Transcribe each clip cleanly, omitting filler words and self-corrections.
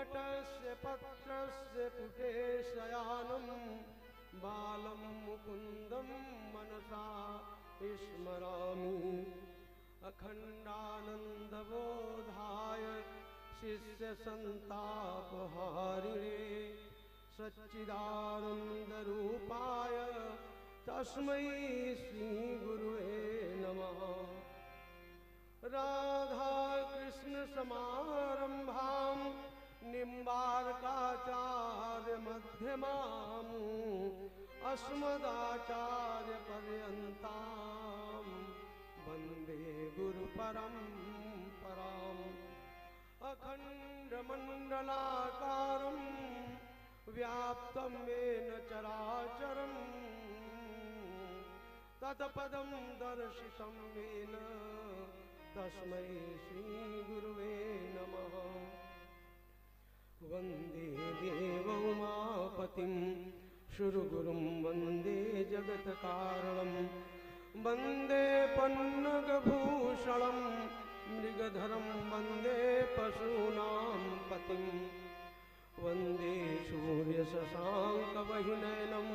वटस्य पत्रस्य पुटे शयानं बालं मुकुन्दं मनसा स्मरामि अखण्डानन्दबोधाय शिष्यसन्तापहारिणे सच्चिदानन्दरूपाय तस्मै श्रीगुरुवे नमः। राधा कृष्ण समारंभां निम्बार्काचार्य मध्यमाम् अस्मदाचार्य पर्यन्तां वन्दे गुरुपरम्पराम्। अखण्डमण्डलाकारं व्याप्तं येन चराचरं तत्पदं दर्शितं येन तस्मै श्रीगुरुवे नमः। वन्दे देवोमापतिं सुरगुरुं वन्दे जगत्कारणं वन्दे पन्नगभूषणं मृगधरं वन्दे पशूनां पतिं वन्दे सूर्यशशाङ्कवहिनयनं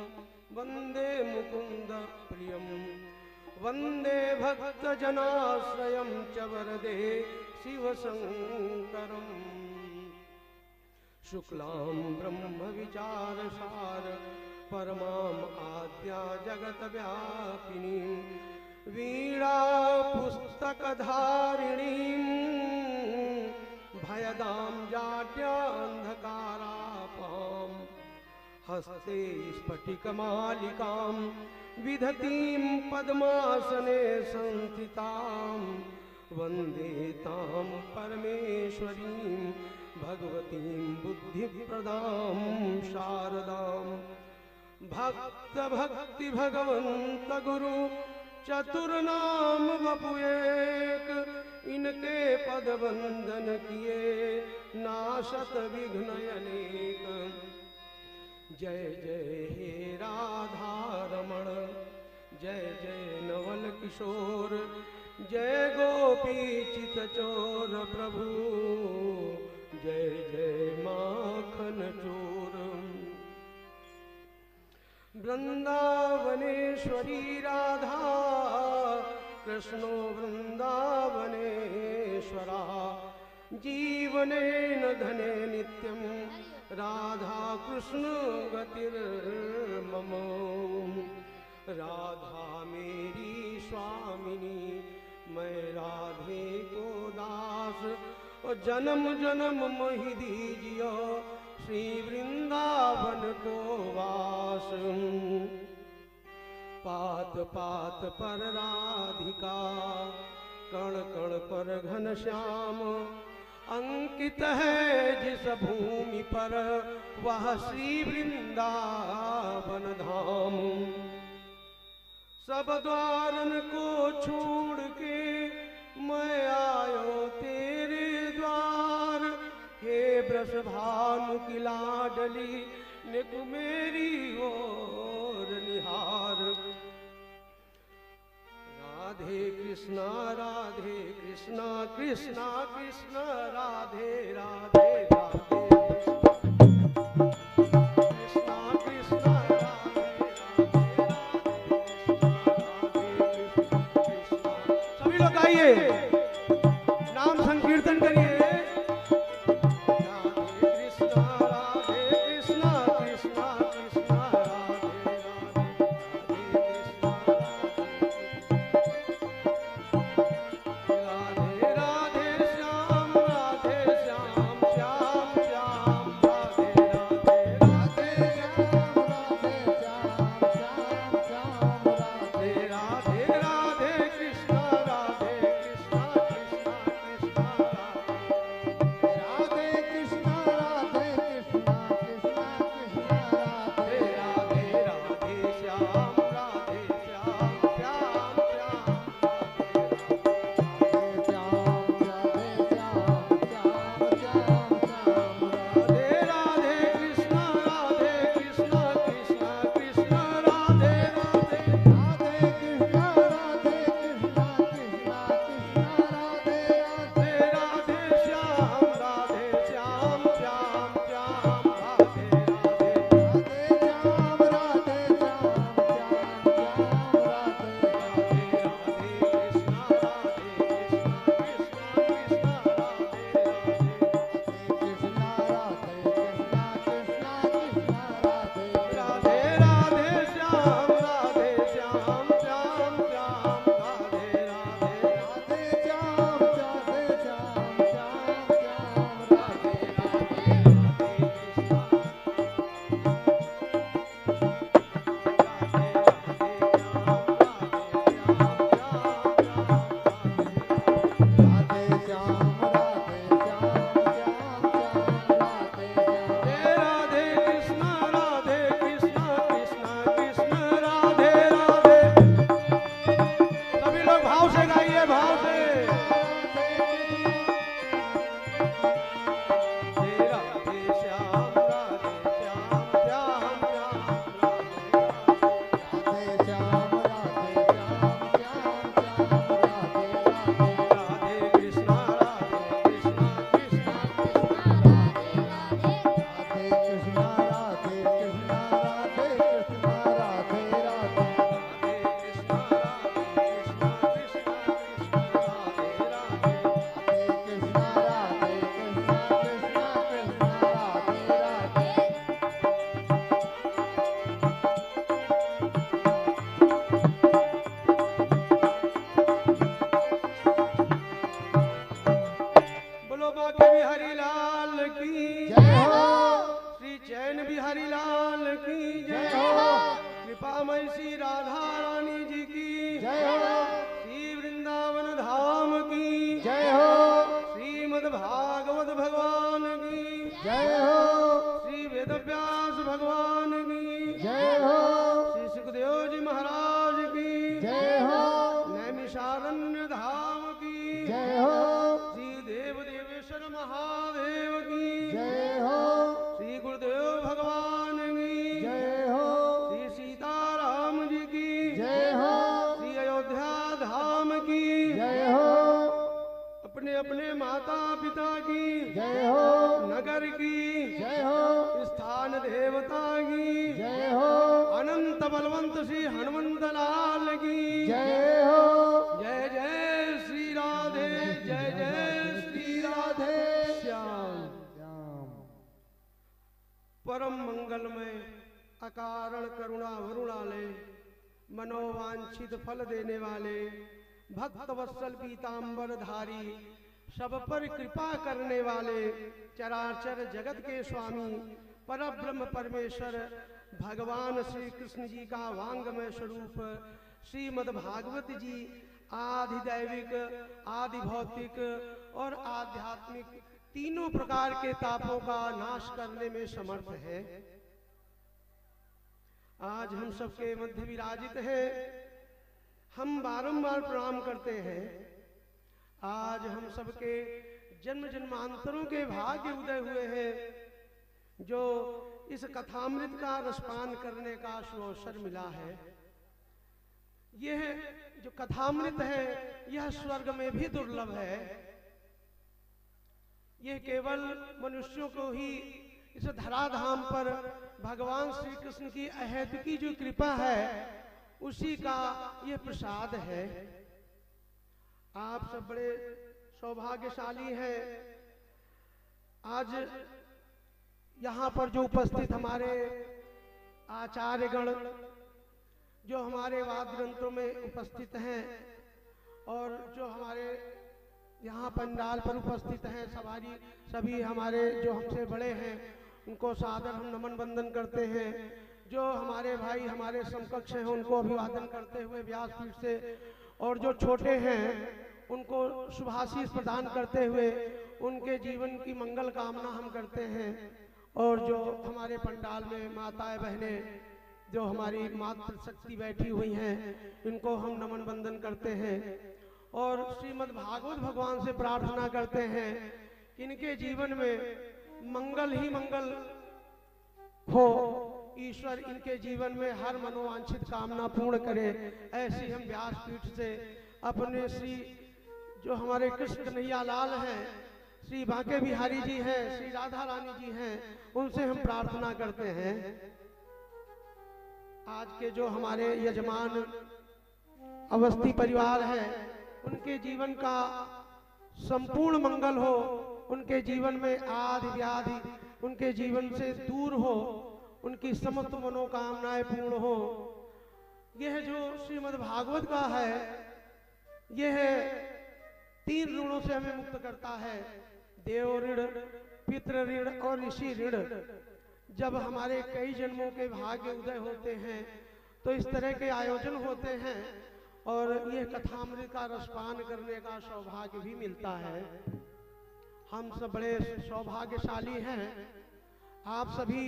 वन्दे मुकुन्दप्रियं वन्दे भक्तजनाश्रयं च वरदे शिवशङ्करम्। शुक्लां ब्रह्मविचारसार परमाम् आद्या जगत्व्यापिनीं वीणापुस्तकधारिणीं भयदां जाड्यान्धकारापां हस्ते स्फटिकमालिकां विधतीं पद्मासने संस्थितां वन्दे तां परमेश्वरीं भगवतीं बुद्धिप्रदां शारदां। भक्त भक्ति भगवंत गुरु चतुर्नाम वपुएक इनके पद वंदन किए नाशत विघ्न अनेक। जय जय हे राधा रमण जय जय नवल किशोर जय गोपी चित चोर प्रभु जय जय माखन चोर। वृंदावनेश्वरी राधा कृष्णो वृंदावनेश्वरा जीवनेन धने नित्यं राधा कृष्ण गतिर्मम। राधा मेरी स्वामिनी मैं राधे को दास और जन्म जन्म मोहि दीजियो श्री वृंदावन को वास। पात पात पर राधिका कण कण पर घनश्याम अंकित है जिस भूमि पर वह श्री वृंदावन धाम। सब द्वारन को छोड़ के मैं आयो तेरे द्वार हे वृषभानु की लाडली निक मेरी ओर निहार। राधे कृष्णा कृष्णा कृष्णा राधे राधे राधे कृष्णा कृष्णा राधे राधे कृष्णा। सभी लोग आइए नाम संकीर्तन करिए। Krishna लोग भाव से गाइए, भाव से। अपने माता पिता की जय हो, नगर की जय हो, स्थान देवता की जय हो, अनंत बलवंत श्री हनुमंत लाल की जय हो। जय जय श्री राधे, जय जय श्री राधे श्याम। परम मंगलमय अकारण करुणा वरुणालय मनोवांछित फल देने वाले भक्त वत्सल पीतांबर धारी सब पर कृपा करने वाले चराचर जगत के स्वामी परब्रह्म परमेश्वर भगवान श्री कृष्ण जी का वांगमय स्वरूप श्रीमद् भागवत जी आदि दैविक, आदि भौतिक और आध्यात्मिक तीनों प्रकार के तापों का नाश करने में समर्थ है। आज हम सबके मध्य विराजित है। हम बारंबार प्रणाम करते हैं। आज हम सबके जन्म जन्मांतरों के भाग्य उदय हुए हैं जो इस कथामृत का रसपान करने का सुअवसर मिला है। यह जो कथामृत है यह स्वर्ग में भी दुर्लभ है। यह केवल मनुष्यों को ही इस धराधाम पर भगवान श्री कृष्ण की अहेतुकी जो कृपा है उसी का यह प्रसाद है। आप सब बड़े सौभाग्यशाली हैं। आज यहाँ पर जो उपस्थित हमारे आचार्यगण जो हमारे वाद ग्रंथों में उपस्थित हैं और जो हमारे यहाँ पंडाल पर उपस्थित हैं सभी हमारे जो हमसे बड़े हैं उनको सादर हम नमन वंदन करते हैं। जो हमारे भाई हमारे समकक्ष हैं उनको अभिवादन करते हुए व्यासपीठ से, और जो छोटे हैं उनको शुभाशीष प्रदान करते हुए उनके जीवन की मंगल कामना हम करते हैं। और जो हमारे पंडाल में माताएं बहनें जो हमारी मातृ शक्ति बैठी हुई हैं इनको हम नमन वंदन करते हैं और श्रीमद् भागवत भगवान से प्रार्थना करते हैं कि इनके जीवन में मंगल ही मंगल हो। ईश्वर इनके जीवन में हर मनोवांछित कामना पूर्ण करे। ऐसी हम व्यासपीठ से अपने श्री जो हमारे कृष्ण कन्हैया लाल हैं, श्री बांके बिहारी जी हैं, श्री राधा रानी जी हैं, उनसे हम प्रार्थना करते हैं आज के जो हमारे यजमान अवस्थी परिवार है उनके जीवन का संपूर्ण मंगल हो, उनके जीवन में आदि व्याधि उनके जीवन से दूर हो, उनकी समस्त मनोकामनाएं पूर्ण हो। यह जो श्रीमद् भागवत का है यह 3 ऋणों से हमें मुक्त करता है। देव ऋण, पितृ ऋण और ऋषि ऋण। जब हमारे कई जन्मों के भाग्य उदय होते हैं तो इस तरह के आयोजन होते हैं और यह कथामृत का रसपान करने का सौभाग्य भी मिलता है। हम सब बड़े सौभाग्यशाली हैं। आप सभी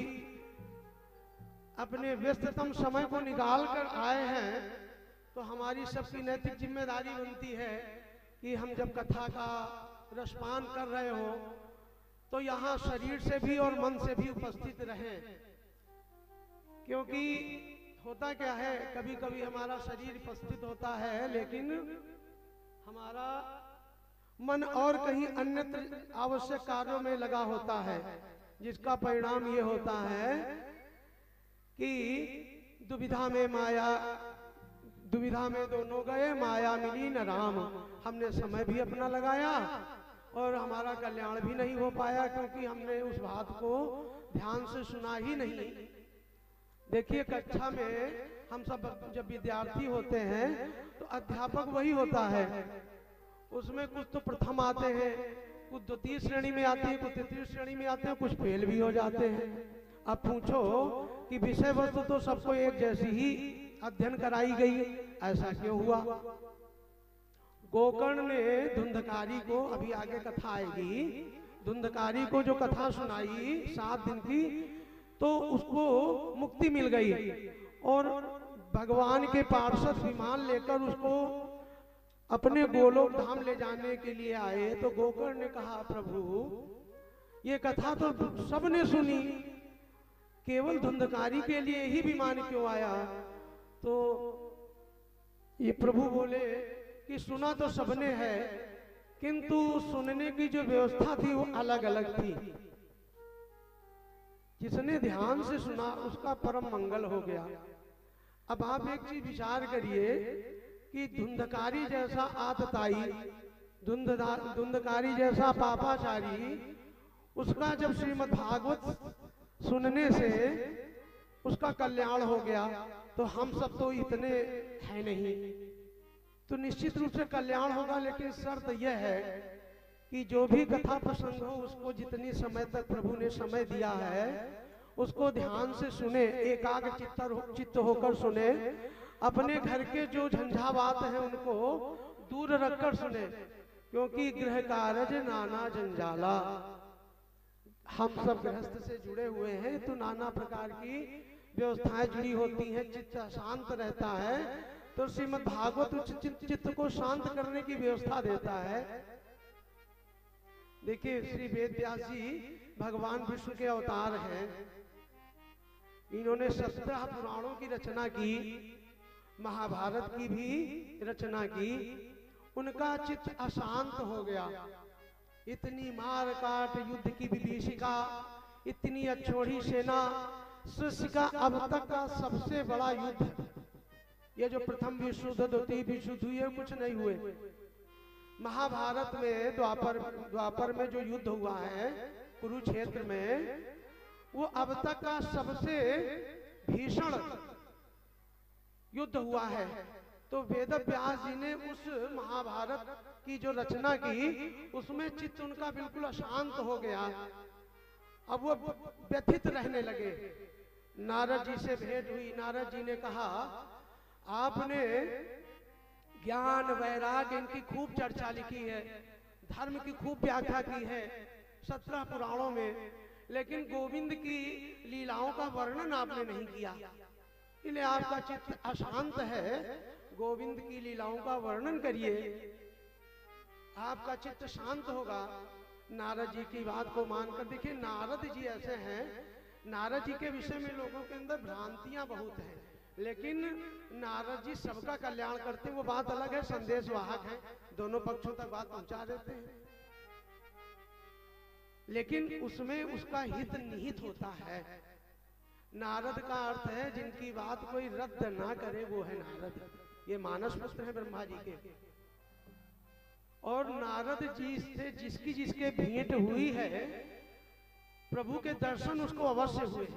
अपने व्यस्ततम समय को निकाल कर आए हैं तो हमारी सबकी नैतिक जिम्मेदारी बनती है कि हम जब कथा का रसपान कर रहे हो तो यहाँ शरीर से भी और मन से भी उपस्थित रहें, क्योंकि होता क्या है, कभी कभी हमारा शरीर उपस्थित होता है लेकिन हमारा मन और कहीं अन्यत्र आवश्यक कार्यों में लगा होता है, जिसका परिणाम ये होता है कि दुविधा में दोनों गए, माया मिली न राम। हमने समय भी अपना लगाया और हमारा कल्याण भी नहीं हो पाया, क्योंकि हमने उस बात को ध्यान से सुना ही नहीं। देखिए, कक्षा में हम सब जब विद्यार्थी होते हैं तो अध्यापक वही होता है, उसमें कुछ तो प्रथम आते हैं, कुछ द्वितीय श्रेणी में आते हैं, कुछ तृतीय श्रेणी में आते हैं, कुछ फेल भी हो जाते हैं। अब पूछो कि विषय वस्तु तो सबको एक जैसी ही अध्ययन कराई गई, ऐसा क्यों हुआ? गोकर्ण ने धुंधकारी को, अभी आगे कथा आएगी, धुंधकारी को जो कथा सुनाई 7 दिन की, तो उसको मुक्ति मिल गई और भगवान के पार्षद विमान लेकर उसको अपने गोलोक धाम ले जाने के लिए आए। तो गोकर्ण ने कहा, प्रभु ये कथा तो सबने सुनी, केवल धुंधकारी के लिए ही विमान क्यों आया? तो ये प्रभु बोले कि सुना तो सबने है, किंतु सुनने की जो व्यवस्था थी वो अलग अलग थी। जिसने ध्यान से सुना उसका परम मंगल हो गया। अब आप एक चीज विचार करिए कि धुंधकारी जैसा आतताई, धुंधकारी जैसा पापाचारी, उसका जब श्रीमद् भागवत सुनने से उसका कल्याण हो गया, तो हम सब तो इतने हैं नहीं, तो निश्चित रूप से कल्याण होगा। लेकिन शर्त यह है कि जो भी कथा प्रसंग हो उसको जितनी समय तक प्रभु ने समय दिया है उसको ध्यान से सुने, एकाग्र चित्त होकर सुने, अपने घर के जो झंझावात हैं उनको दूर रखकर सुने, क्योंकि गृह कारज नाना जंजाला। हम सब गृहस्थ से जुड़े हुए हैं तो नाना प्रकार की व्यवस्थाएं जुड़ी होती हैं, चित्त शांत रहता है, तो श्रीमद् भागवत चित्त को शांत करने की व्यवस्था देता है। देखिए, श्री वेद व्यास जी भगवान विष्णु के अवतार हैं, इन्होंने 17 पुराणों की रचना की, महाभारत की भी रचना की। उनका चित्त अशांत हो गया, इतनी मार काट, युद्ध की विभीषिका, इतनी अच्छोड़ी सेना, सृष्टि का अब तक का सबसे बड़ा युद्ध, ये जो प्रथम विश्व युद्ध, द्वितीय विश्व युद्ध, ये कुछ नहीं हुए। महाभारत में द्वापर में जो युद्ध हुआ है कुरुक्षेत्र में, वो अब तक का सबसे भीषण युद्ध हुआ है। तो वेद व्यास जी ने उस महाभारत की जो रचना की, उसमें चित्त उनका बिल्कुल अशांत हो गया। अब वो व्यथित रहने लगे। नारद जी से भेंट हुई, नारद जी ने कहा, आपने ज्ञान वैराग्य इनकी खूब चर्चा लिखी है, धर्म की खूब व्याख्या की है 17 पुराणों में, लेकिन गोविंद की लीलाओं का वर्णन आपने नहीं किया, इसलिए आपका चित्त अशांत है। गोविंद की लीलाओं का वर्णन करिए, आपका चित्त शांत होगा। नारद जी की बात को मानकर देखिए, नारद जी ऐसे हैं, नारद जी के विषय में लोगों के अंदर भ्रांतियां बहुत हैं, लेकिन नारद जी सबका कल्याण करते हैं, वो बात अलग है, संदेश वाहक हैं, दोनों पक्षों तक बात पहुंचा देते हैं, लेकिन उसमें उसका हित निहित होता है। नारद का अर्थ है जिनकी बात कोई रद्द ना करे, वो है नारद। ये मानस पुत्र हैं ब्रह्मा जी के, और नारद जी से जिसके भेंट हुई है, प्रभु के दर्शन उसको अवश्य हुए।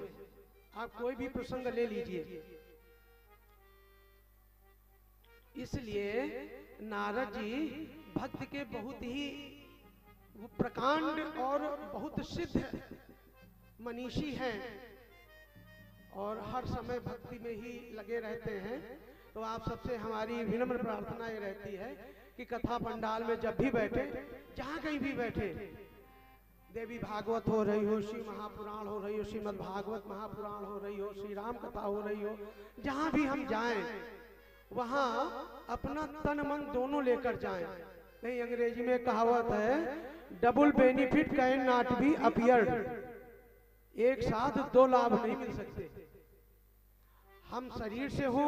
आप कोई भी प्रसंग ले लीजिए, इसलिए नारद जी भक्त के बहुत ही प्रकांड और बहुत सिद्ध मनीषी हैं, और हर समय भक्ति में ही लगे रहते हैं। तो आप सबसे हमारी विनम्र प्रार्थना ये रहती है कि कथा पंडाल में जब भी बैठे, जहाँ कहीं भी बैठे, देवी भागवत हो रही हो, श्री महापुराण हो रही हो, श्रीमद् भागवत महापुराण हो रही हो, श्री राम कथा हो रही हो, जहाँ भी हम जाएं, वहां अपना तन मन दोनों लेकर जाएं। नहीं, अंग्रेजी में कहावत है double benefit can not be appeared, एक साथ दो लाभ नहीं मिल सकते। हम शरीर से हो,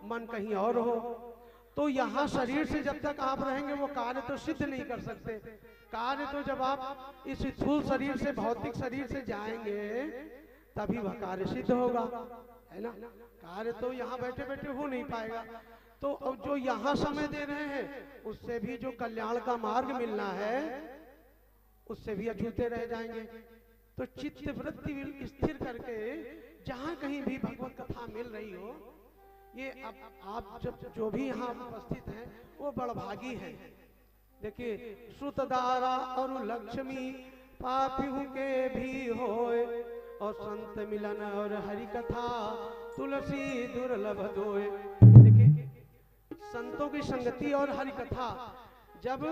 मन कहीं और हो, तो यहाँ शरीर से जब तक आप रहेंगे वो कार्य तो सिद्ध नहीं कर सकते। कार्य तो जब आप इस स्थूल शरीर से, भौतिक शरीर से जाएंगे तभी वह कार्य सिद्ध होगा, है ना। कार्य तो यहाँ बैठे बैठे हो नहीं पाएगा। तो अब जो यहाँ समय दे रहे हैं उससे भी जो कल्याण का मार्ग मिलना है उससे भी अछूते रह जाएंगे। तो चित्त वृत्ति स्थिर करके जहाँ कहीं भी भगवत कथा मिल रही हो, ये अब आप जब जो भी यहाँ उपस्थित हैं वो बड़भागी हैं। देखिए, श्रुतदारा और लक्ष्मी पापी के भी होए, और संत मिलन और हरि कथा तुलसी दुर्लभ दोए। देखिए, संतों की संगति और हरि कथा जब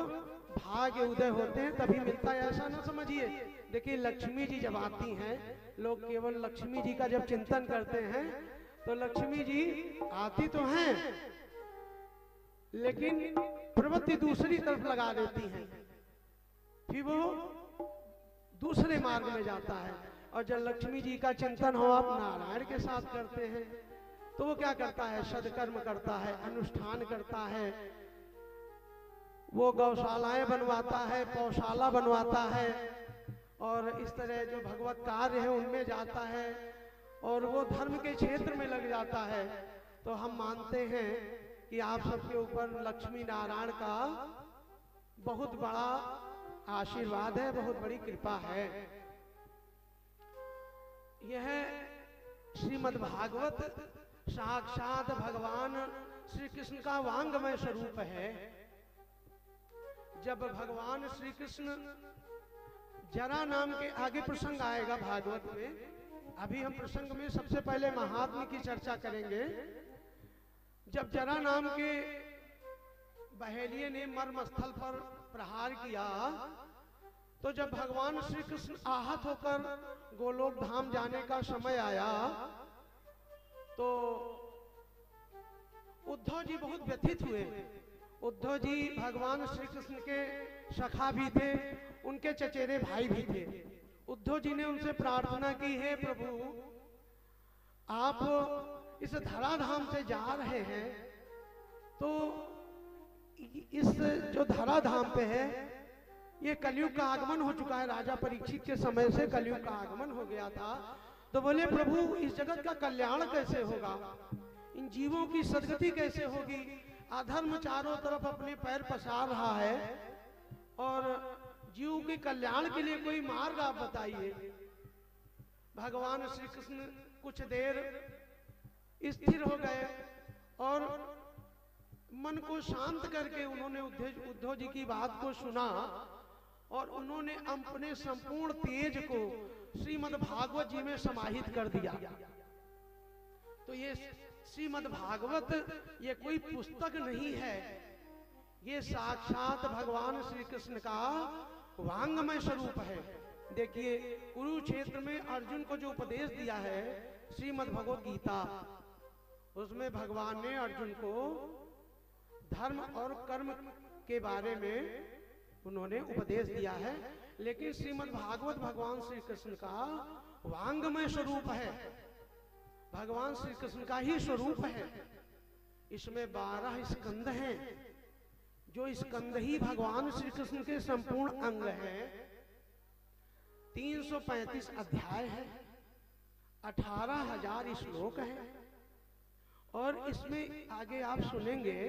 भाग्य उदय होते हैं तभी मिलता है, ऐसा ना समझिए। देखिए, लक्ष्मी जी जब आती हैं, लोग केवल लक्ष्मी जी का जब चिंतन करते हैं तो लक्ष्मी जी आती तो हैं लेकिन प्रवृत्ति दूसरी तरफ लगा देती हैं, फिर वो दूसरे मार्ग में जाता है। और जब लक्ष्मी जी का चिंतन हो आप नारायण के साथ करते हैं तो वो क्या करता है, सदकर्म करता है, अनुष्ठान करता है, वो गौशालाएं बनवाता है, पौशाला बनवाता है, और इस तरह जो भगवत कार्य है उनमें जाता है, और वो धर्म के क्षेत्र में लग जाता है। तो हम मानते हैं कि आप सबके ऊपर लक्ष्मी नारायण का बहुत बड़ा आशीर्वाद है, बहुत बड़ी कृपा है। यह श्रीमद् भागवत साक्षात भगवान श्री कृष्ण का वांगमय स्वरूप है। जब भगवान श्री कृष्ण, जरा नाम के आगे प्रसंग आएगा भागवत में, अभी हम प्रसंग में सबसे पहले महात्म्य की चर्चा करेंगे। जब जरा नाम के बहेलिये ने मर्म स्थल पर प्रहार किया तो जब भगवान श्री कृष्ण आहत होकर गोलोक धाम जाने का समय आया तो उद्धव जी बहुत व्यथित हुए। उद्धव जी भगवान श्री कृष्ण के सखा भी थे, उनके चचेरे भाई भी थे। उद्धव जी ने उनसे प्रार्थना की, है प्रभु, आप इस धराधाम से जा रहे हैं तो इस जो धराधाम पे है ये कलयुग का आगमन हो चुका है। राजा परीक्षित के समय से कलयुग का आगमन हो गया था। तो बोले प्रभु, इस जगत का कल्याण कैसे होगा, इन जीवों की सदगति कैसे होगी, अधर्म चारों तरफ अपने पैर पसार रहा है, और जीव के कल्याण के लिए कोई मार्ग आप बताइए। भगवान श्री कृष्ण कुछ देर स्थिर हो गए और मन को शांत करके उन्होंने उद्धव जी की बात को सुना और उन्होंने अपने संपूर्ण तेज को श्रीमद् भागवत जी में समाहित कर दिया। तो ये श्रीमद् भागवत ये कोई पुस्तक नहीं है, ये साक्षात भगवान श्री कृष्ण का वांगमय स्वरूप है। देखिए, कुरुक्षेत्र में अर्जुन को जो उपदेश दिया है श्रीमद् भगवत गीता, उसमें भगवान ने अर्जुन को धर्म और कर्म के बारे में उन्होंने उपदेश दिया है। लेकिन श्रीमद् भागवत भगवान श्री कृष्ण का वांगमय स्वरूप है, भगवान श्री कृष्ण का ही स्वरूप है। इसमें 12 स्कंद हैं, जो स्कंद ही भगवान श्री कृष्ण के संपूर्ण अंग हैं। 335 अध्याय है, 18,000 श्लोक हैं, और इसमें आगे आप सुनेंगे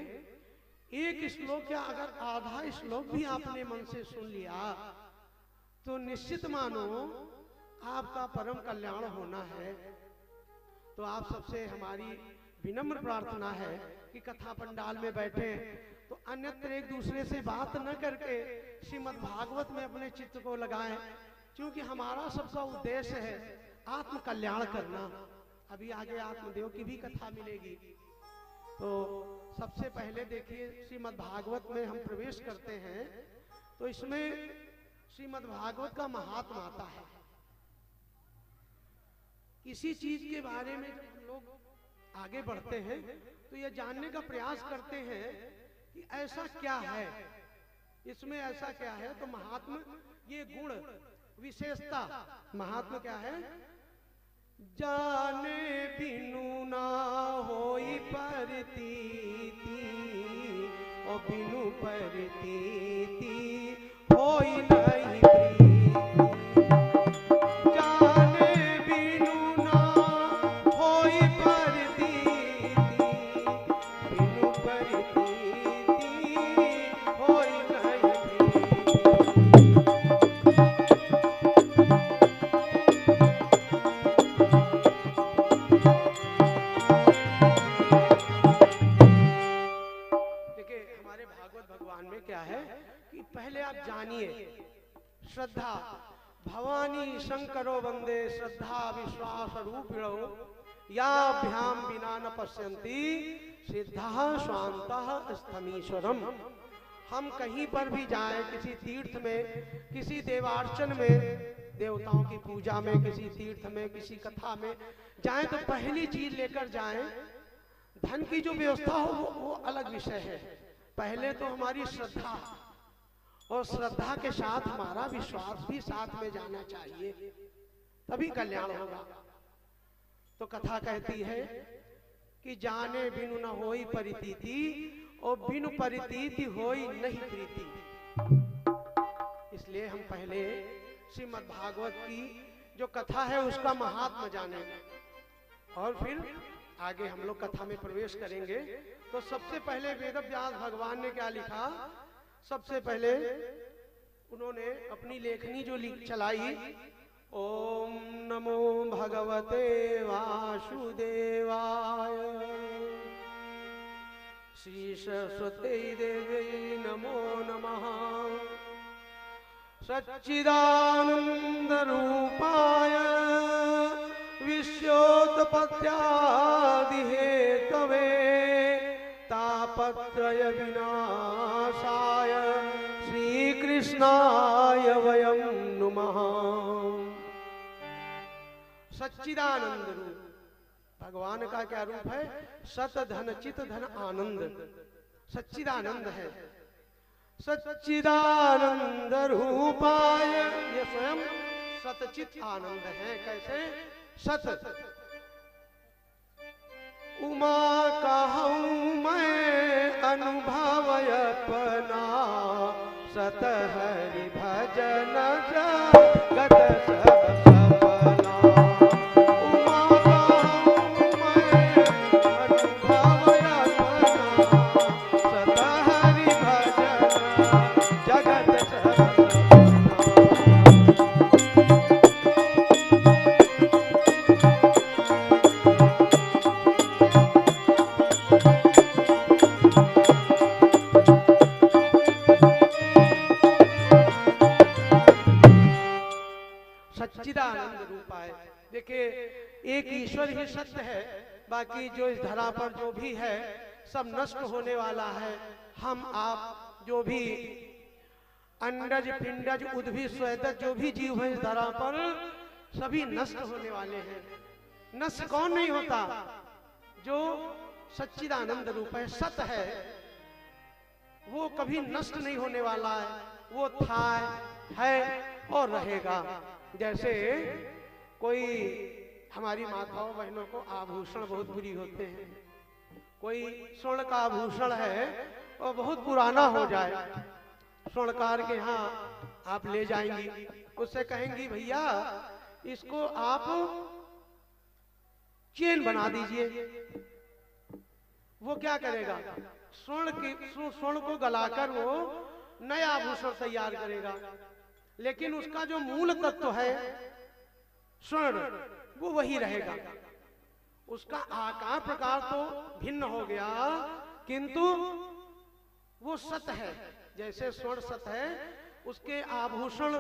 एक श्लोक या अगर आधा श्लोक भी आपने मन से सुन लिया तो निश्चित मानो आपका परम कल्याण होना है। तो आप सबसे हमारी विनम्र प्रार्थना है कि कथा पंडाल में बैठे तो अन्यत्र एक दूसरे से बात न करके श्रीमद् भागवत में अपने चित्त को लगाएं, क्योंकि हमारा सबका उद्देश्य है आत्म कल्याण करना। अभी आगे आत्मदेव की भी कथा मिलेगी। तो सबसे पहले देखिए, श्रीमद् भागवत में हम प्रवेश करते हैं तो इसमें श्रीमद् भागवत का महात्मा आता है। किसी चीज के बारे में जब लोग आगे बढ़ते हैं तो ये जानने का प्रयास करते हैं कि ऐसा क्या है, इसमें ऐसा क्या है। तो महात्मा ये गुण विशेषता, महात्मा क्या है, जाने बिनु ना होई परतीति, और बिनु परतीति होई नहीं प्रीति। जाने बिनु ना होई परतीति, बिनु परतीति होई नहीं प्रीति। क्या है कि पहले आप जानिए श्रद्धा, भवानी शंकरो वंदे श्रद्धा विश्वास रूपिणो याभ्याम बिना न पश्यन्ति सिद्धः स्वान्तः स्थमीश्वरम। हम कहीं पर भी जाएं, किसी तीर्थ में, किसी देवार्चन में, देवताओं की पूजा में, किसी तीर्थ में, किसी कथा में जाएं, तो पहली चीज लेकर जाएं। धन की जो व्यवस्था हो वो अलग विषय है, पहले तो हमारी श्रद्धा, और श्रद्धा के साथ हमारा विश्वास भी साथ में जाना चाहिए, तभी कल्याण होगा। तो कथा कहती है कि जाने बिनु न होई परितीति, और बिनु परितीति होई नहीं प्रीति। इसलिए हम पहले श्रीमद् भागवत की जो कथा है उसका महात्मा जाने, और फिर आगे हम लोग कथा में प्रवेश करेंगे। तो सबसे पहले वेदव्यास भगवान ने क्या लिखा, सबसे पहले उन्होंने अपनी लेखनी जो चलाई, ओम नमो भगवते वासुदेवाय, श्री सरस्वती देवी नमो नमः, सच्चिदानंद रूपाय विश्वोत्पत्त्यादि हेतवे तापत्रय विनाशाय श्री कृष्णाय वयं नुमः। सच्चिदानंद रूप भगवान का क्या रूप है, सत धन चित धन आनंद, सच्चिदानंद है। सच्चिदानंद रूपाय, ये स्वयं सतचित आनंद है। कैसे? सत उमा कहूँ मैं अनुभवय अपना, सत हरि भजन जगत सब सपना। उमा कहूँ मैं अनुभवय अपना, सत हरि भजन जगत सब सच्चिदानंद रूप है। देखिए एक ईश्वर ही सत्य है, बाकी जो इस धरा पर जो भी है सब नष्ट होने वाला है। हम आप जो भी अंडज पिंडज उद्भिद स्वेदज जो भी जीव है इस धरा पर सभी नष्ट होने वाले हैं। नष्ट कौन नहीं होता? जो सच्चिदानंद रूप है, सत है, वो कभी नष्ट नहीं होने वाला है। वो था, है और रहेगा। जैसे कोई हमारी माताओं बहनों को आभूषण बहुत बुरी होते हैं, कोई स्वर्ण का आभूषण है और बहुत पुराना हो जाए, स्वर्णकार के यहाँ आप ले जाएंगी, उससे कहेंगी भैया इसको आप चेन बना दीजिए। वो क्या करेगा? स्वर्ण को गलाकर वो नया आभूषण तैयार करेगा, लेकिन उसका जो मूल तत्व है स्वर्ण वो वही रहेगा। उसका आकार प्रकार तो भिन्न हो गया, किंतु वो सत है। जैसे स्वर्ण सत है, उसके आभूषण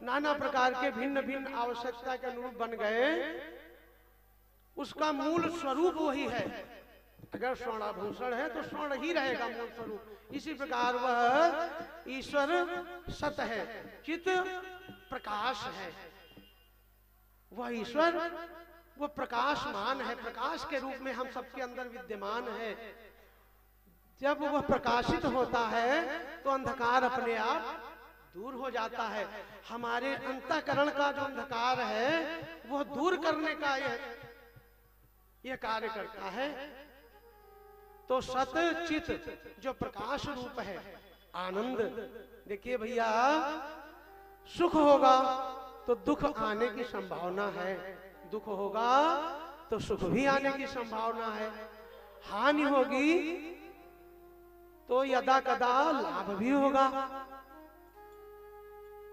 नाना प्रकार के भिन्न भिन्न आवश्यकता के अनुरूप बन गए, उसका मूल स्वरूप वही है। अगर स्वर्णाभूषण है तो स्वर्ण ही रहेगा मूल स्वरूप। इसी प्रकार वह ईश्वर सत है, चित प्रकाश है। वह ईश्वर वो प्रकाशमान है, प्रकाश के रूप में हम सबके अंदर विद्यमान है। जब वह प्रकाशित होता है तो अंधकार अपने आप दूर हो जाता है। हमारे अंतःकरण का जो अंधकार है वह दूर करने का यह कार्य करता है। तो सत चित जो प्रकाश रूप है, आनंद। देखिए भैया, सुख होगा तो दुख आने की संभावना है, दुख होगा तो सुख भी आने की संभावना है, हानि होगी तो यदा कदा लाभ भी होगा।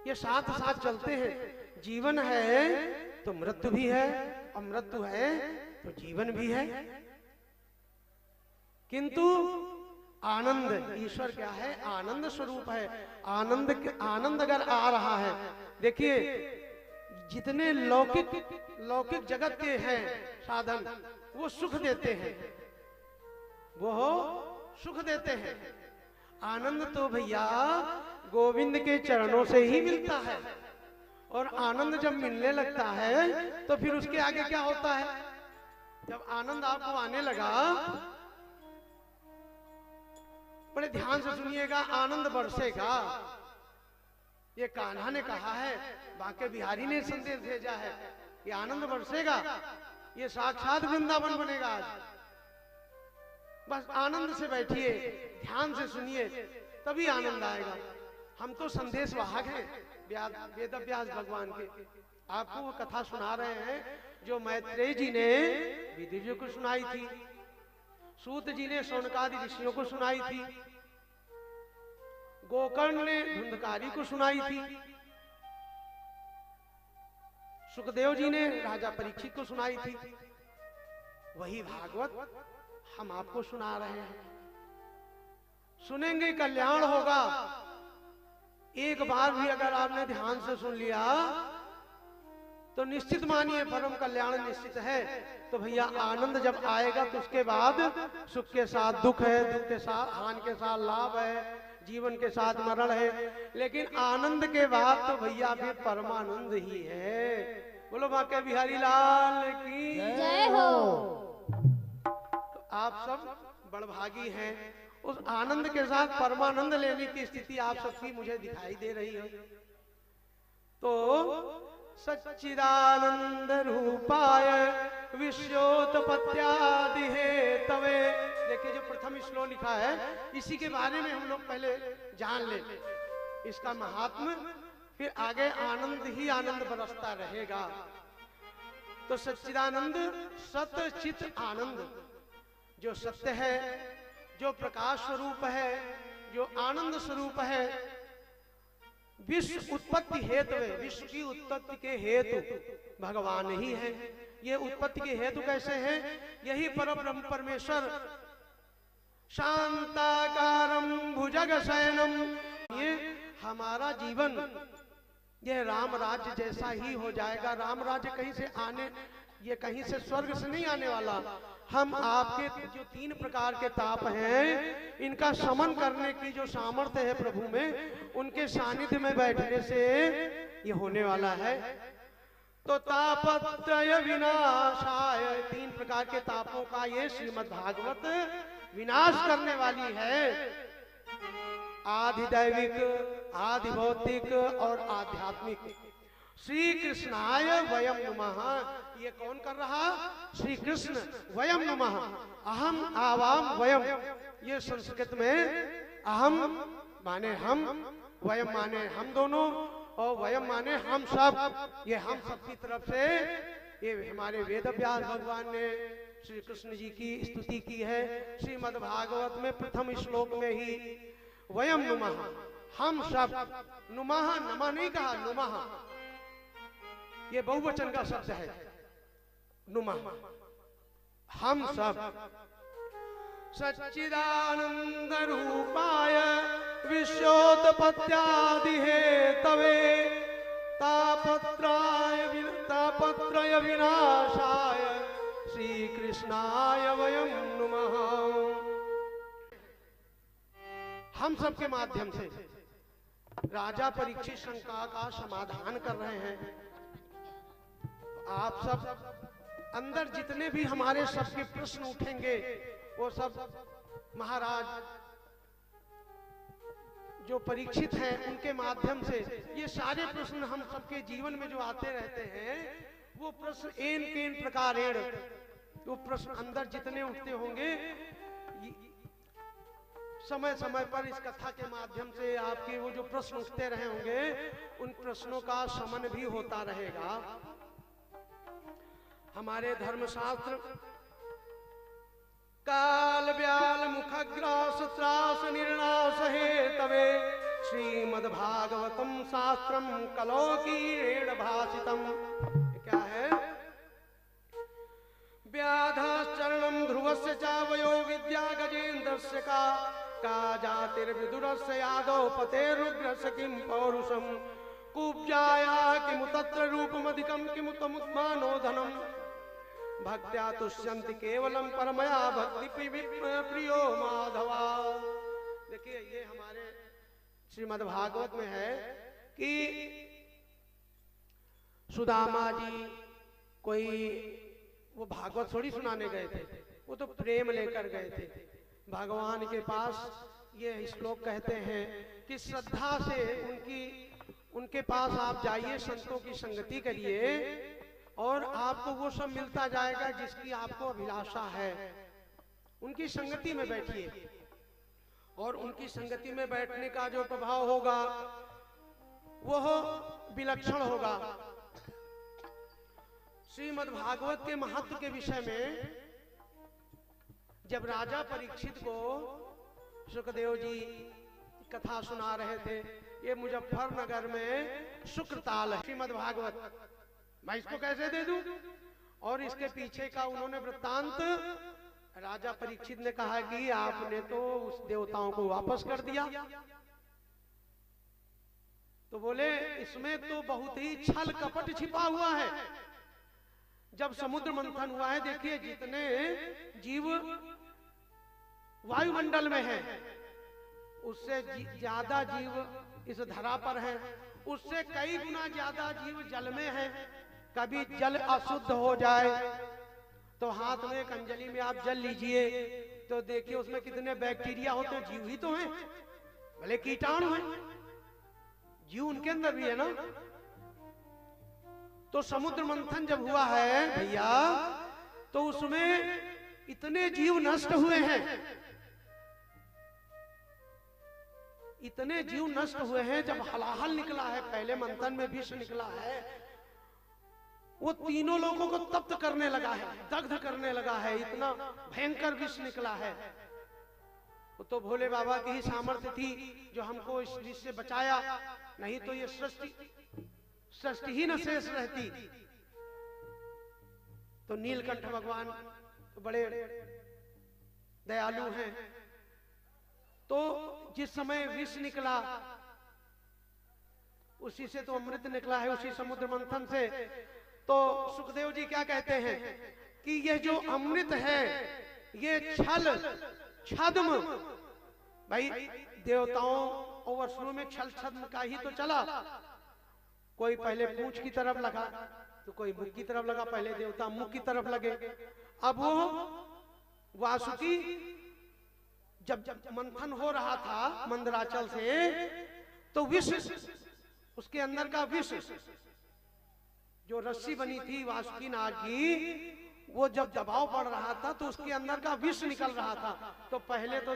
ये साथ साथ चलते हैं। जीवन है तो मृत्यु भी है, और मृत्यु है तो जीवन भी है। किंतु आनंद, ईश्वर क्या है? आनंद स्वरूप है। आनंद अगर आ रहा है, देखिए जितने लौकिक जगत के हैं साधन, वो सुख देते हैं, वो सुख देते हैं। आनंद तो भैया गोविंद के चरणों से ही मिलता है। और आनंद जब मिलने लगता है तो फिर उसके आगे क्या होता है? जब आनंद आपको आने लगा, बड़े ध्यान से सुनिएगा, आनंद बरसेगा। ये कान्हा ने कहा है, बांके बिहारी ने संदेश भेजा है कि आनंद बरसेगा, ये साक्षात वृंदावन बनेगा आज। बस आनंद से बैठिए, ध्यान से सुनिए, तभी आनंद आएगा। हम तो संदेश वाहक हैं वेद व्यास भगवान के। आपको वो कथा सुना रहे हैं जो मैत्रेय जी ने विदुर जी को सुनाई थी, सूत जी ने शौनकादि ऋषियों को सुनाई थी, गोकर्ण ने धुंधकारी को सुनाई थी, सुखदेव जी ने राजा परीक्षित को सुनाई थी। वही भागवत हम आपको सुना रहे हैं। सुनेंगे कल्याण होगा। एक बार भी अगर आपने ध्यान से सुन लिया तो निश्चित मानिए परम कल्याण निश्चित है। तो भैया आनंद जब आएगा तो उसके बाद सुख के साथ दुख है, दुख के साथ हानि के साथ लाभ है, जीवन के साथ मरण है। लेकिन आनंद के बाद तो भैया फिर परमानंद ही है। बोलो बांके बिहारी लाल की जय हो। तो आप सब बड़भागी हैं। उस आनंद के साथ परमानंद लेने की स्थिति आप सबकी मुझे दिखाई दे रही है। तो सच्चिदानंद रूपाय विश्वोत्पत्त्यादि हेतवे, देखिए जो प्रथम श्लोक लिखा है इसी के बारे में हम लोग पहले जान ले, इसका महात्म, फिर आगे आनंद ही आनंद बरसता रहेगा। तो सच्चिदानंद, सत चित आनंद, जो सत्य है, जो प्रकाश स्वरूप है, जो आनंद स्वरूप है, विश्व उत्पत्ति हेतु है। विश्व की उत्पत्ति के हेतु भगवान ही है। ये उत्पत्ति के हेतु कैसे हैं? यही परब्रह्म परमेश्वर शांताकारं भुजगशयनम। ये हमारा जीवन ये राम राज्य जैसा ही हो जाएगा। राम राज्य कहीं से आने, ये कहीं से स्वर्ग से नहीं आने वाला। हम आपके जो 3 प्रकार के ताप हैं, इनका शमन करने की जो सामर्थ्य है प्रभु में, उनके सानिध्य में बैठने से ये होने वाला है। तो तापत्रय विनाशाय, 3 प्रकार के तापों का ये श्रीमद् भागवत विनाश करने वाली है। आधिदैविक, आधिभौतिक और आध्यात्मिक। श्री कृष्णाय वयम नमः। ये कौन कर रहा? श्री कृष्ण। वयम नमः, अहम आवाम वयम। ये संस्कृत में अहम माने हम, वयम माने हम दोनों, और वयम माने हम सब। ये हम सब की तरफ से ये हमारे वेद व्यास भगवान ने श्री कृष्ण जी की स्तुति की है। श्रीमद् भागवत में प्रथम श्लोक में ही वयम नुमः, हम सब। नुमः, नमः नहीं कहा, नुमः ये बहुवचन का शब्द है। नुमः, हम सब। सच्चिदानंद रूपाय विश्वोत्पत्त्यादि हेतवे तापत्रय विनाशाय श्री कृष्णाय वयम नुमः। हम सब के माध्यम से राजा परीक्षित शंका का समाधान कर रहे हैं। आप सब अंदर जितने भी हमारे सबके प्रश्न उठेंगे वो सब महाराज जो परीक्षित हैं उनके माध्यम से ये सारे प्रश्न हम सबके जीवन में जो आते रहते हैं वो प्रश्न एन केन प्रकारेण, वो प्रश्न अंदर जितने उठते होंगे समय समय पर इस कथा के माध्यम से आपके वो जो प्रश्न उठते रहे होंगे उन प्रश्नों का शमन भी होता रहेगा। हमारे धर्मशास्त्र काल व्याल मुखग्रास त्रास निर्णास हेतवे श्रीमद्भागवतम शास्त्रम कलौकीरेण भासितम। क्या है? व्याधाश्चरणम ध्रुवस्य चावयो विद्या गजेन्द्रस्य का जातिर्विदुरस्य यादव पतेरुग्रस्य किं पौरुषम कुब्जाया किमुतत्र रूपमधिकं किमुतमुत्मानो धनम भक्त्या तुष्यन्ति केवलम परमया भक्ति प्रियो माधवा। देखिए ये हमारे श्रीमद् भागवत में है कि सुदामा जी कोई वो भागवत थोड़ी सुनाने गए थे, वो तो प्रेम लेकर गए थे भगवान के पास। ये श्लोक कहते हैं कि श्रद्धा से उनके पास आप जाइए, संतों की संगति करिए और आपको वो सब मिलता जाएगा जिसकी आपको अभिलाषा है। उनकी संगति में बैठिए और उनकी संगति में बैठने का जो प्रभाव होगा वह विलक्षण होगा। श्रीमद् भागवत के महत्व के विषय में जब राजा परीक्षित को सुखदेव जी कथा सुना रहे थे, ये मुजफ्फरनगर में शुक्रताल है श्रीमद् भागवत, मैं इसको कैसे दे दूं? और इसके पीछे का उन्होंने वृत्तांत राजा परीक्षित ने कहा कि आपने तो उस देवताओं को वापस कर दिया। तो बोले इसमें तो बहुत ही छल कपट छिपा हुआ है। जब समुद्र मंथन हुआ है, देखिए जितने जीव वायुमंडल में हैं उससे ज्यादा जीव इस धरा पर हैं, उससे कई गुना ज्यादा जीव जल में हैं। कभी जल अशुद्ध हो जाए तो हाथ में एक अंजलि में आप जल लीजिए तो देखिए उसमें कितने बैक्टीरिया होते हैं, जीव ही तो हैं, भले कीटाणु हैं, जीव उनके अंदर भी है ना। तो समुद्र मंथन जब हुआ है भैया तो उसमें इतने जीव नष्ट हुए हैं, इतने जीव नष्ट हुए हैं। जब हलाहल निकला है, पहले मंथन में विष निकला है, वो तीनों लोगों को तप्त करने लगा है, दग्ध करने लगा है, इतना भयंकर विष निकला है। वो तो भोले बाबा की ही सामर्थ्य थी जो हमको इस विष से बचाया, नहीं तो ये सृष्टि ही न शेष रहती। तो नीलकंठ भगवान तो बड़े दयालु हैं, तो जिस समय विष निकला उसी से तो अमृत निकला है, उसी समुद्र मंथन से। तो सुखदेव जी क्या कहते हैं कि ये जो अमृत है ये छल छद्म, भाई देवताओं और असुरों में छल छद्म का ही तो चला। कोई पहले पूंछ की तरफ लगा तो कोई मुख की तरफ लगा, पहले देवता मुख की तरफ लगे। अब वो वासुकी जब मंथन हो रहा था मंदराचल से, तो विष उसके अंदर का विष जो रस्सी बनी थी वासुकी नाग की, वो जब दबाव पड़ रहा था तो उसके अंदर का विष निकल रहा था। तो पहले तो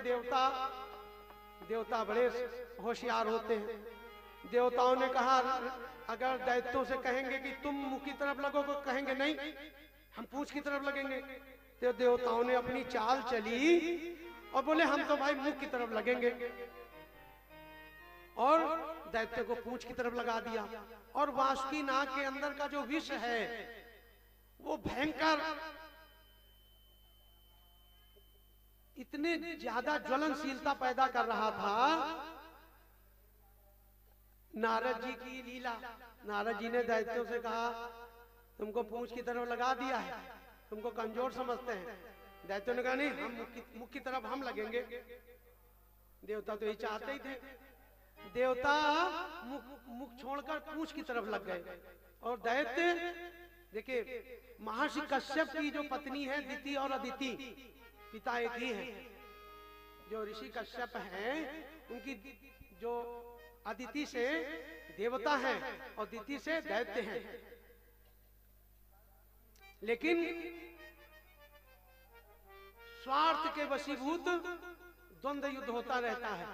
देवता बड़े होशियार होते हैं, देवताओं ने कहा अगर दैत्यों से कहेंगे कि तुम मुख की तरफ लगो तो कहेंगे नहीं हम पूंछ की तरफ लगेंगे। तो देवताओं ने अपनी चाल चली और बोले हम तो भाई मुख की तरफ लगेंगे, और दैत्य को पूंछ की तरफ लगा दिया। और वासुकी नाग के अंदर का जो विष है वो भयंकर इतने ज्यादा ज्वलनशीलता पैदा कर रहा था। नारद जी की लीला, नारद जी ने दैत्यों से कहा तुमको पूंछ की तरफ लगा दिया है, तुमको कमजोर समझते हैं। दैत्यों ने कहा नहीं हम मुख की तरफ हम लगेंगे। देवता तो ये चाहते ही थे, देवता मुख छोड़कर पूंछ की तरफ लग गए और दैत्य देखिए महर्षि कश्यप की जो पत्नी है दिति और अदिति, पिता एक ही है। जो ऋषि कश्यप हैं उनकी जो अदिति से देवता हैं और दिति से दैत्य हैं, लेकिन स्वार्थ के वशीभूत द्वंद्व युद्ध होता रहता है,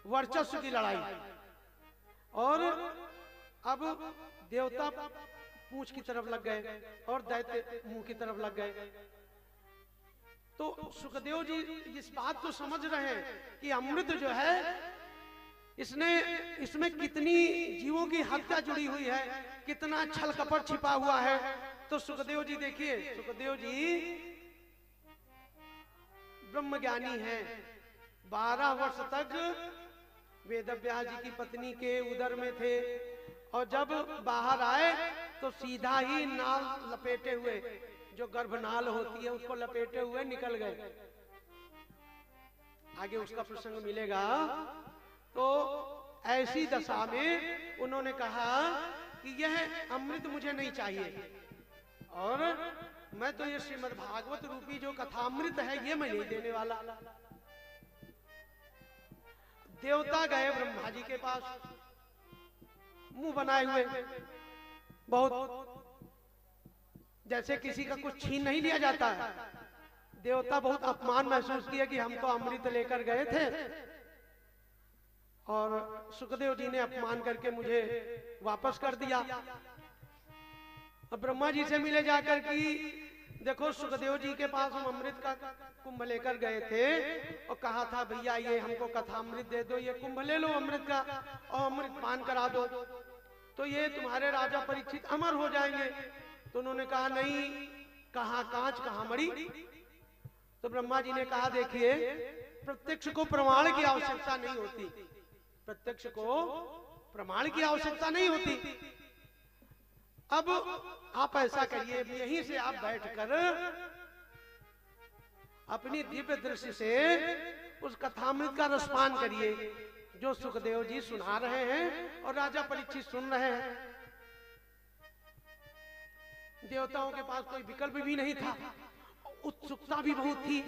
वर्चस्व की लड़ाई। और अब देवता पूंछ की तरफ लग गए और दैत्य मुंह की तरफ लग गए। तो सुखदेव जी इस बात को समझ रहे हैं कि अमृत जो है इसमें कितनी जीवों की हत्या जुड़ी हुई है, कितना छल कपट छिपा हुआ है। तो सुखदेव जी देखिए, सुखदेव जी ब्रह्मज्ञानी हैं, 12 वर्ष तक वेदव्यास जी की पत्नी के उदर में थे, और जब बाहर आए तो सीधा ही नाल लपेटे हुए, जो गर्भनाल होती है उसको लपेटे हुए निकल गए। आगे उसका प्रसंग मिलेगा। तो ऐसी दशा में उन्होंने कहा कि यह अमृत मुझे नहीं चाहिए, और मैं तो ये श्रीमद् भागवत रूपी जो कथामृत है ये मैं नहीं देने वाला। देवता गए ब्रह्मा जी के पास, मुंह बनाए हुए, बहुत जैसे किसी का कुछ छीन नहीं लिया जाता है। देवता बहुत अपमान महसूस किया कि हम तो अमृत लेकर गए थे और सुखदेव जी ने अपमान करके मुझे वापस कर दिया। अब ब्रह्मा जी से मिले जाकर कि देखो सुखदेव जी के पास हम अमृत का कुंभ लेकर गए थे और कहा था भैया ये हमको कथामृत दे दो, ये कुंभ ले लो अमृत का और अमृत पान करा दो, तो ये तुम्हारे राजा परीक्षित अमर हो जाएंगे। तो उन्होंने कहा नहीं, कहाँ कांच कहाँ मणि। तो ब्रह्मा जी ने कहा देखिए प्रत्यक्ष को प्रमाण की आवश्यकता नहीं होती, प्रत्यक्ष को प्रमाण की आवश्यकता नहीं होती। अब आप ऐसा करिए, यहीं से आप बैठकर अपनी दिव्य दृष्टि से उस कथामृत का रसपान करिए जो सुखदेव जी सुना रहे हैं और राजा परीक्षित सुन रहे हैं। देवताओं के पास कोई विकल्प भी नहीं था, उत्सुकता भी बहुत थी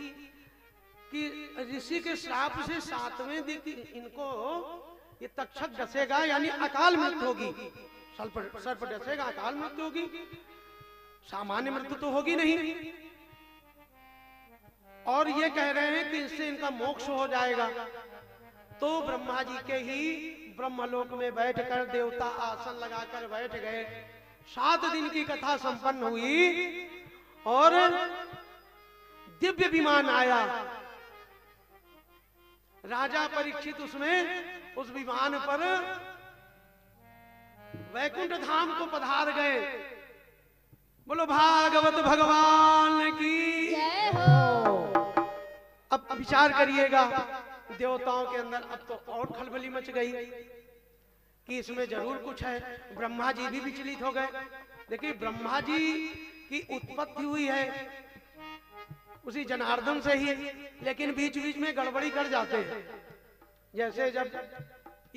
कि ऋषि के श्राप से 7वें दिन इनको ये तक्षक डसेगा, यानी अकाल मृत्यु होगी, सर पर डसेगा, अकाल मृत्यु होगी, सामान्य मृत्यु तो होगी नहीं। और ये कह रहे हैं कि इससे इनका मोक्ष हो जाएगा। तो ब्रह्मा जी के ही ब्रह्मलोक में बैठकर देवता आसन लगाकर बैठ गए। 7 दिन की कथा संपन्न हुई और दिव्य विमान आया। राजा परीक्षित उसमें उस विमान पर वैकुंठ धाम को पधार गए। बोलो भागवत भगवान की जय हो। अब विचार करिएगा, देवताओं के अंदर अब तो और खलबली मच गई कि इसमें जरूर कुछ है। ब्रह्मा जी भी विचलित हो गए। देखिए ब्रह्मा जी की उत्पत्ति हुई है उसी जनार्दन से ही, लेकिन बीच बीच में गड़बड़ी कर जाते हैं। जैसे जब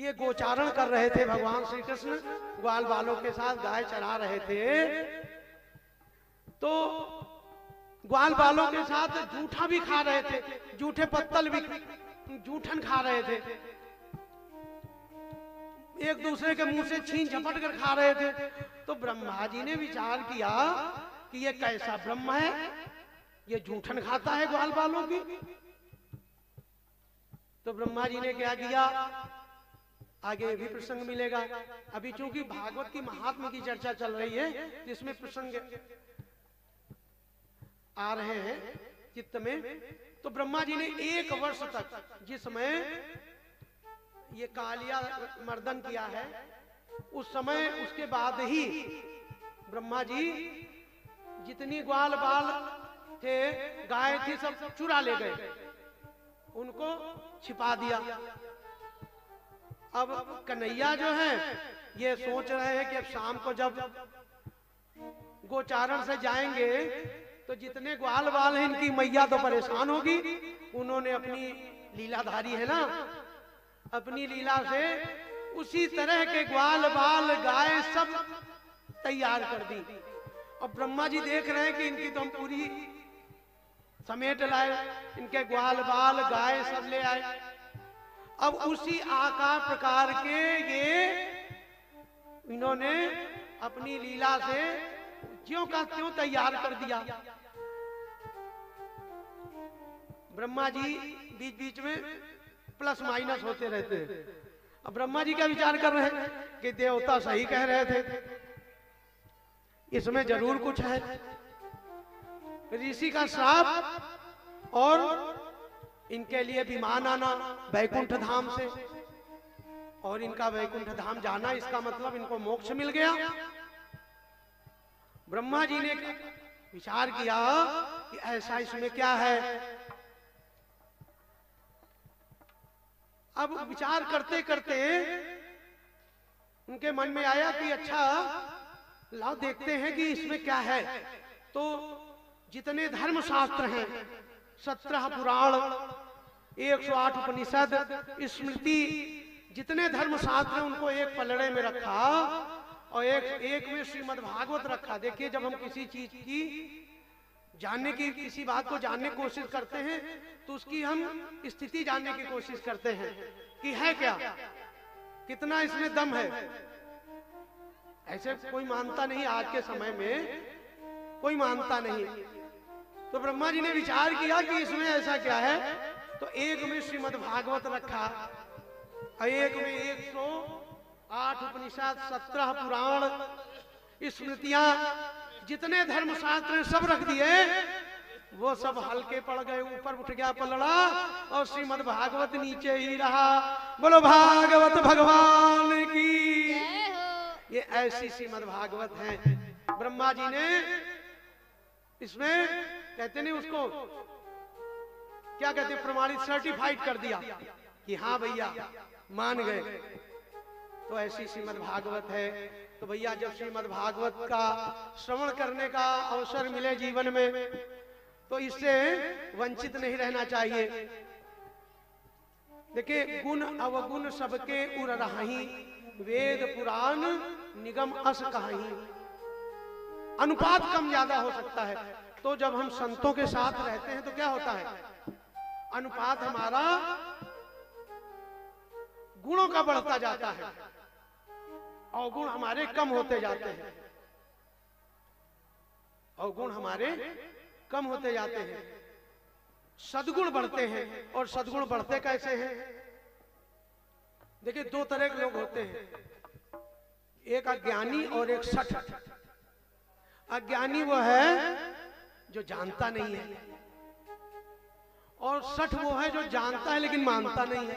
ये गोचारण कर रहे थे भगवान श्री कृष्ण ग्वाल बालों के साथ गाय चरा रहे थे, तो ग्वाल बालों के साथ जूठा भी खा रहे थे, जूठे पत्तल भी जूठन खा रहे थे, एक दूसरे के मुंह से छीन झपट कर खा रहे थे। तो ब्रह्मा जी ने विचार किया कि ये कैसा ब्रह्म है, ये जूठन खाता है ग्वाल बालों की। तो ब्रह्मा जी ने क्या किया, आगे भी प्रसंग मिलेगा। अभी चूंकि भागवत की महात्म्य की चर्चा चल रही है, जिसमें प्रसंग आ रहे हैं चित्त में। तो ब्रह्मा जी ने 1 वर्ष तक, जिस समय ये कालिया मर्दन किया है, उस समय उसके बाद ही ब्रह्मा जी जितनी ग्वाल बाल थे, गाय थी, सब चुरा ले गए, उनको छिपा दिया। अब कन्हैया जो है ये सोच रहे हैं कि अब शाम को जब गोचारण से जाएंगे तो जितने ग्वाल बाल हैं इनकी मैया तो परेशान होगी। उन्होंने अपनी लीलाधारी है ना, अपनी लीला से उसी तरह के ग्वाल बाल गाय सब तैयार कर दी। और ब्रह्मा जी देख रहे हैं कि इनकी तो हम पूरी समेट लाए, इनके ग्वाल बाल गाय सब ले आए। अब उसी आकार प्रकार के ये इन्होंने अपनी लीला से ज्यों का त्यों तैयार कर दिया। ब्रह्मा जी बीच बीच में प्लस माइनस होते रहते हैं। अब ब्रह्मा जी क्या विचार कर रहे हैं कि देवता सही कह रहे थे, इसमें जरूर कुछ है। ऋषि का श्राप और इनके लिए विमान आना वैकुंठ धाम से, और इनका वैकुंठ धाम जाना, इसका मतलब इनको मोक्ष मिल गया। ब्रह्मा जी ने विचार किया कि ऐसा इसमें क्या है। अब विचार करते करते उनके मन में आया कि अच्छा लाओ देखते हैं कि इसमें क्या है। तो जितने धर्म शास्त्र हैं, 17 पुराण, 108 उपनिषद, स्मृति, जितने धर्म शास्त्र हैं उनको एक पलड़े में रखा और एक में श्रीमद् भागवत रखा। देखिए, जब हम किसी चीज की जानने की, किसी बात को जानने की कोशिश करते हैं तो उसकी हम स्थिति जानने की कोशिश करते हैं कि है क्या, कितना इसमें दम है। ऐसे कोई मानता नहीं, आज के समय में कोई मानता नहीं। तो ब्रह्मा जी ने विचार किया कि इसमें ऐसा क्या है। तो एक में श्रीमद् भागवत रखा और एक में 108 उपनिषद, 17 पुराण, स्मृतियां, जितने धर्म शास्त्र हैं सब रख दिए। वो सब हल्के पड़ गए, ऊपर उठ गया पलड़ा और श्रीमद् भागवत नीचे ही रहा। बोलो भागवत भगवान की। ये ऐसी श्रीमद् भागवत है। ब्रह्मा जी ने इसमें कहते नहीं उसको क्या कहते, प्रमाणित, सर्टिफाइड कर दिया कि हाँ भैया मान गए। तो ऐसी श्रीमद् भागवत है। तो भैया जब श्रीमद् भागवत का श्रवण करने का अवसर मिले जीवन में तो इससे वंचित नहीं रहना चाहिए। देखिए, गुण अवगुण सबके उर रही, वेद पुराण निगम अस कहीं। अनुपात कम ज्यादा हो सकता है। तो जब हम संतों के साथ रहते हैं तो क्या होता है, अनुपात हमारा गुणों का बढ़ता जाता है, अवगुण हमारे कम होते जाते हैं। अवगुण हमारे कम होते जाते हैं, सद्गुण बढ़ते हैं। और सद्गुण बढ़ते कैसे हैं? देखिए, दो तरह के लोग होते हैं, एक अज्ञानी और एक सठ। अज्ञानी वो है जो जानता नहीं है, और सठ वो है जो जानता है लेकिन मानता नहीं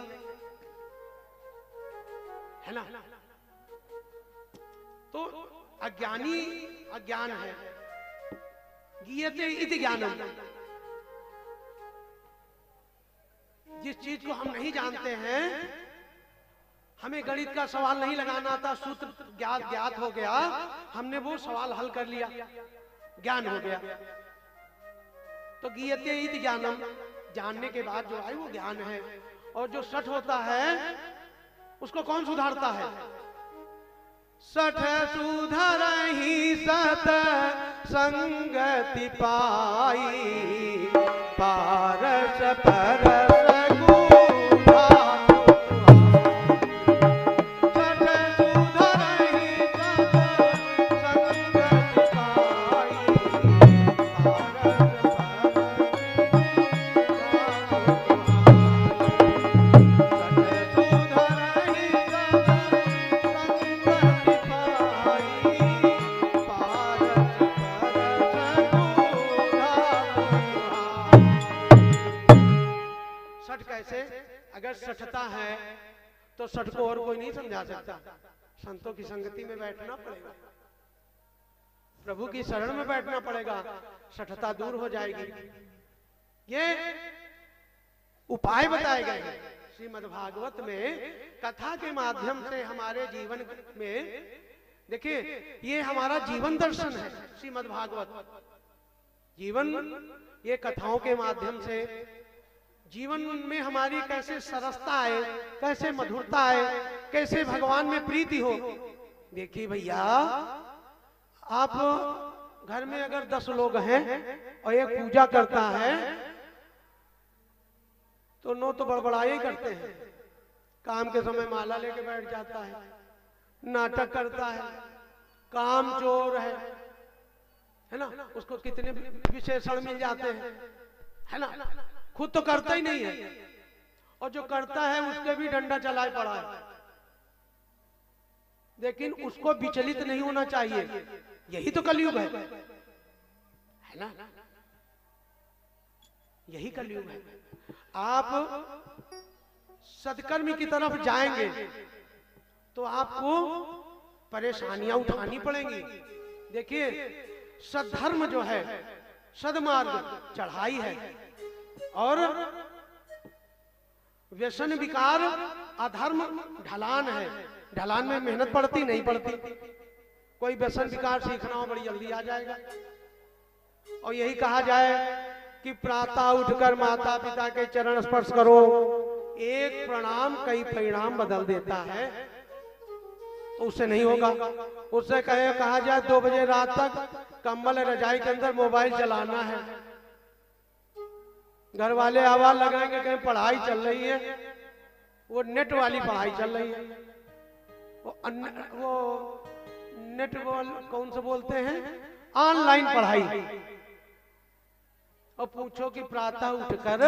है ना। तो अज्ञानी अज्ञान है, गीयते इति ज्ञानम। जिस चीज को हम नहीं जानते हैं, हमें गणित का सवाल नहीं लगाना आता, सूत्र ज्ञात हो गया, हमने वो सवाल हल कर लिया, ज्ञान हो गया। तो गीयते इति ज्ञानम, जानने के बाद जो आए वो ज्ञान है। और जो सठ होता है उसको कौन सुधारता है? सठ सुधरहि सत संगति पाई, पारस परस सठता है तो सठ को और कोई नहीं समझा सकता। संतों की संगति में बैठना पड़ेगा, प्रभु की शरण में बैठना पड़ेगा, सठता दूर हो जाएगी। ये उपाय बताए गए हैं श्रीमद् भागवत में, कथा के माध्यम से हमारे जीवन में। देखिए, ये हमारा जीवन दर्शन है श्रीमद् भागवत। जीवन ये कथाओं के माध्यम से जीवन में हमारी कैसे सरसता आए, कैसे मधुरता आए, कैसे भगवान में प्रीति हो। देखिए भैया, आप घर में अगर 10 लोग हैं और एक पूजा करता है तो 9 तो बड़बड़ाई ही करते हैं। काम के समय माला लेके बैठ जाता है, नाटक करता है, काम चोर है ना, उसको कितने विशेषण मिल जाते हैं, है ना। खुद तो करता ही नहीं है और जो करता है उसके भी डंडा चलाए पड़ा है, लेकिन उसको विचलित नहीं होना चाहिए। यही तो कलयुग है ना, यही कलयुग है। आप सत्कर्म की तरफ जाएंगे तो आपको परेशानियां उठानी पड़ेंगी। देखिए सद्धर्म जो है, सदमार्ग चढ़ाई है और व्यसन विकार अधर्म ढलान है। ढलान में मेहनत पड़ती नहीं पड़ती, कोई व्यसन विकार सीखना हो बड़ी जल्दी आ जाएगा। और यही कहा जाए कि प्रातः उठकर माता पिता के चरण स्पर्श करो, एक प्रणाम कई परिणाम बदल देता है। तो उससे नहीं होगा। उससे कहा जाए 2 बजे रात तक कंबल रजाई के अंदर मोबाइल चलाना है, घर वाले आवाज लगाएंगे कहीं पढ़ाई चल रही है, वो नेट वाली पढ़ाई चल रही है, वो नेट कौन से बोलते हैं, ऑनलाइन पढ़ाई। और पूछो कि प्रातः उठकर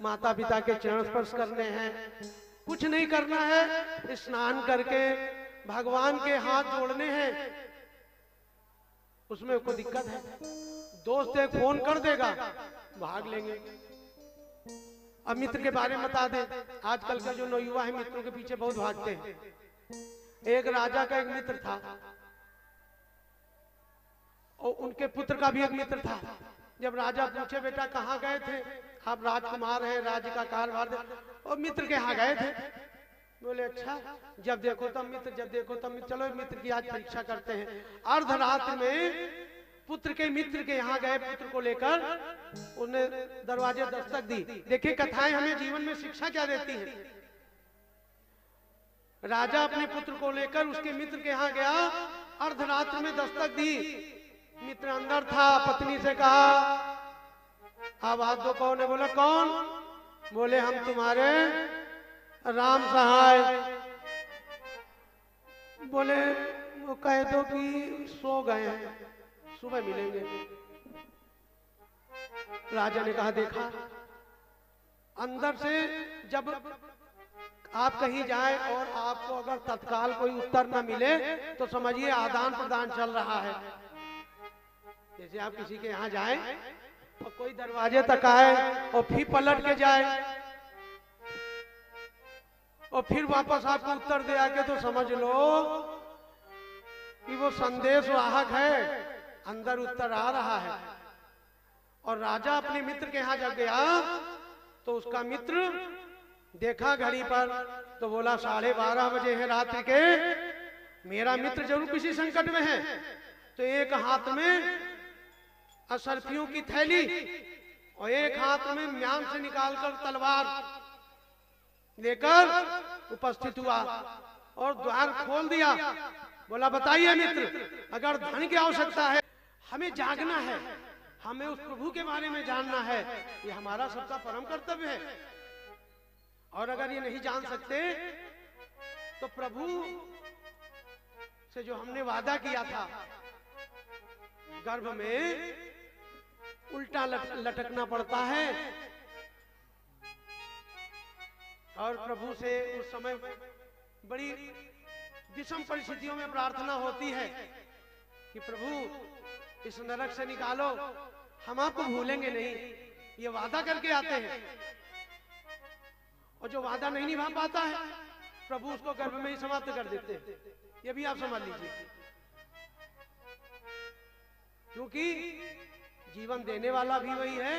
माता पिता के चरण स्पर्श करने हैं, कुछ नहीं करना है, स्नान करके भगवान के हाथ जोड़ने हैं, उसमें कोई दिक्कत है? दोस्त एक फोन कर देगा, भाग लेंगे। अब मित्र के बारे में बता दें, आजकल का जो नौयुवा है मित्रों के पीछे बहुत भागते हैं। एक राजा का एक मित्र था और उनके पुत्र का भी एक मित्र था। जब राजा पूछे बेटा कहाँ गए थे, आप राजकुमार हैं, राज्य का कारभार, और मित्र के यहाँ गए थे। बोले अच्छा, जब देखो तब मित्र, जब देखो तब मित्र, चलो मित्र की आज परीक्षा करते हैं। अर्धरात्रि में पुत्र के मित्र के यहाँ गए, पुत्र को लेकर उन्हें दरवाजे दस्तक दी। देखिए कथाएं हमें जीवन में शिक्षा क्या देती हैं। राजा अपने पुत्र को लेकर उसके मित्र के यहाँ गया, अर्धरात्रि में दस्तक दी। मित्र अंदर था, पत्नी से कहा आवाज दो, कौन है? बोला कौन? बोले हम तुम्हारे राम सहाय। बोले वो कह दो कि सो गए हैं, सुबह मिलेंगे। राजा ने कहा देखा, अंदर से जब आप कहीं जाए और आपको अगर तत्काल कोई उत्तर न मिले तो समझिए आदान प्रदान चल रहा है। जैसे आप किसी के यहाँ जाए और कोई दरवाजे तक आए और फिर पलट के जाए और फिर वापस आपको उत्तर दे आके, तो समझ लो कि वो संदेश वाहक है, अंदर उत्तर आ रहा है। और राजा अपने मित्र के यहाँ जब गया तो उसका मित्र देखा घड़ी पर तो बोला 12:30 बजे है रात्रि के, मेरा मित्र जरूर किसी संकट में है। तो एक हाथ में असरफियों की थैली और एक हाथ में म्यान से निकालकर तलवार लेकर उपस्थित हुआ और द्वार खोल दिया। बोला बताइए मित्र, अगर धन की आवश्यकता है, हमें जागना है, हमें उस प्रभु के बारे में जानना है, ये हमारा सबका परम कर्तव्य है। और अगर ये नहीं जान सकते तो प्रभु से जो हमने वादा किया था, गर्भ में उल्टा लटकना पड़ता है। और प्रभु से उस समय बड़ी विषम परिस्थितियों में प्रार्थना होती है कि प्रभु इस नरक से निकालो, हम आपको भूलेंगे नहीं, ये वादा करके आते हैं। और जो वादा नहीं निभा पाता है प्रभु उसको गर्भ में ही समाप्त कर देते हैं। ये भी आप समझ लीजिए, क्योंकि जीवन देने वाला भी वही है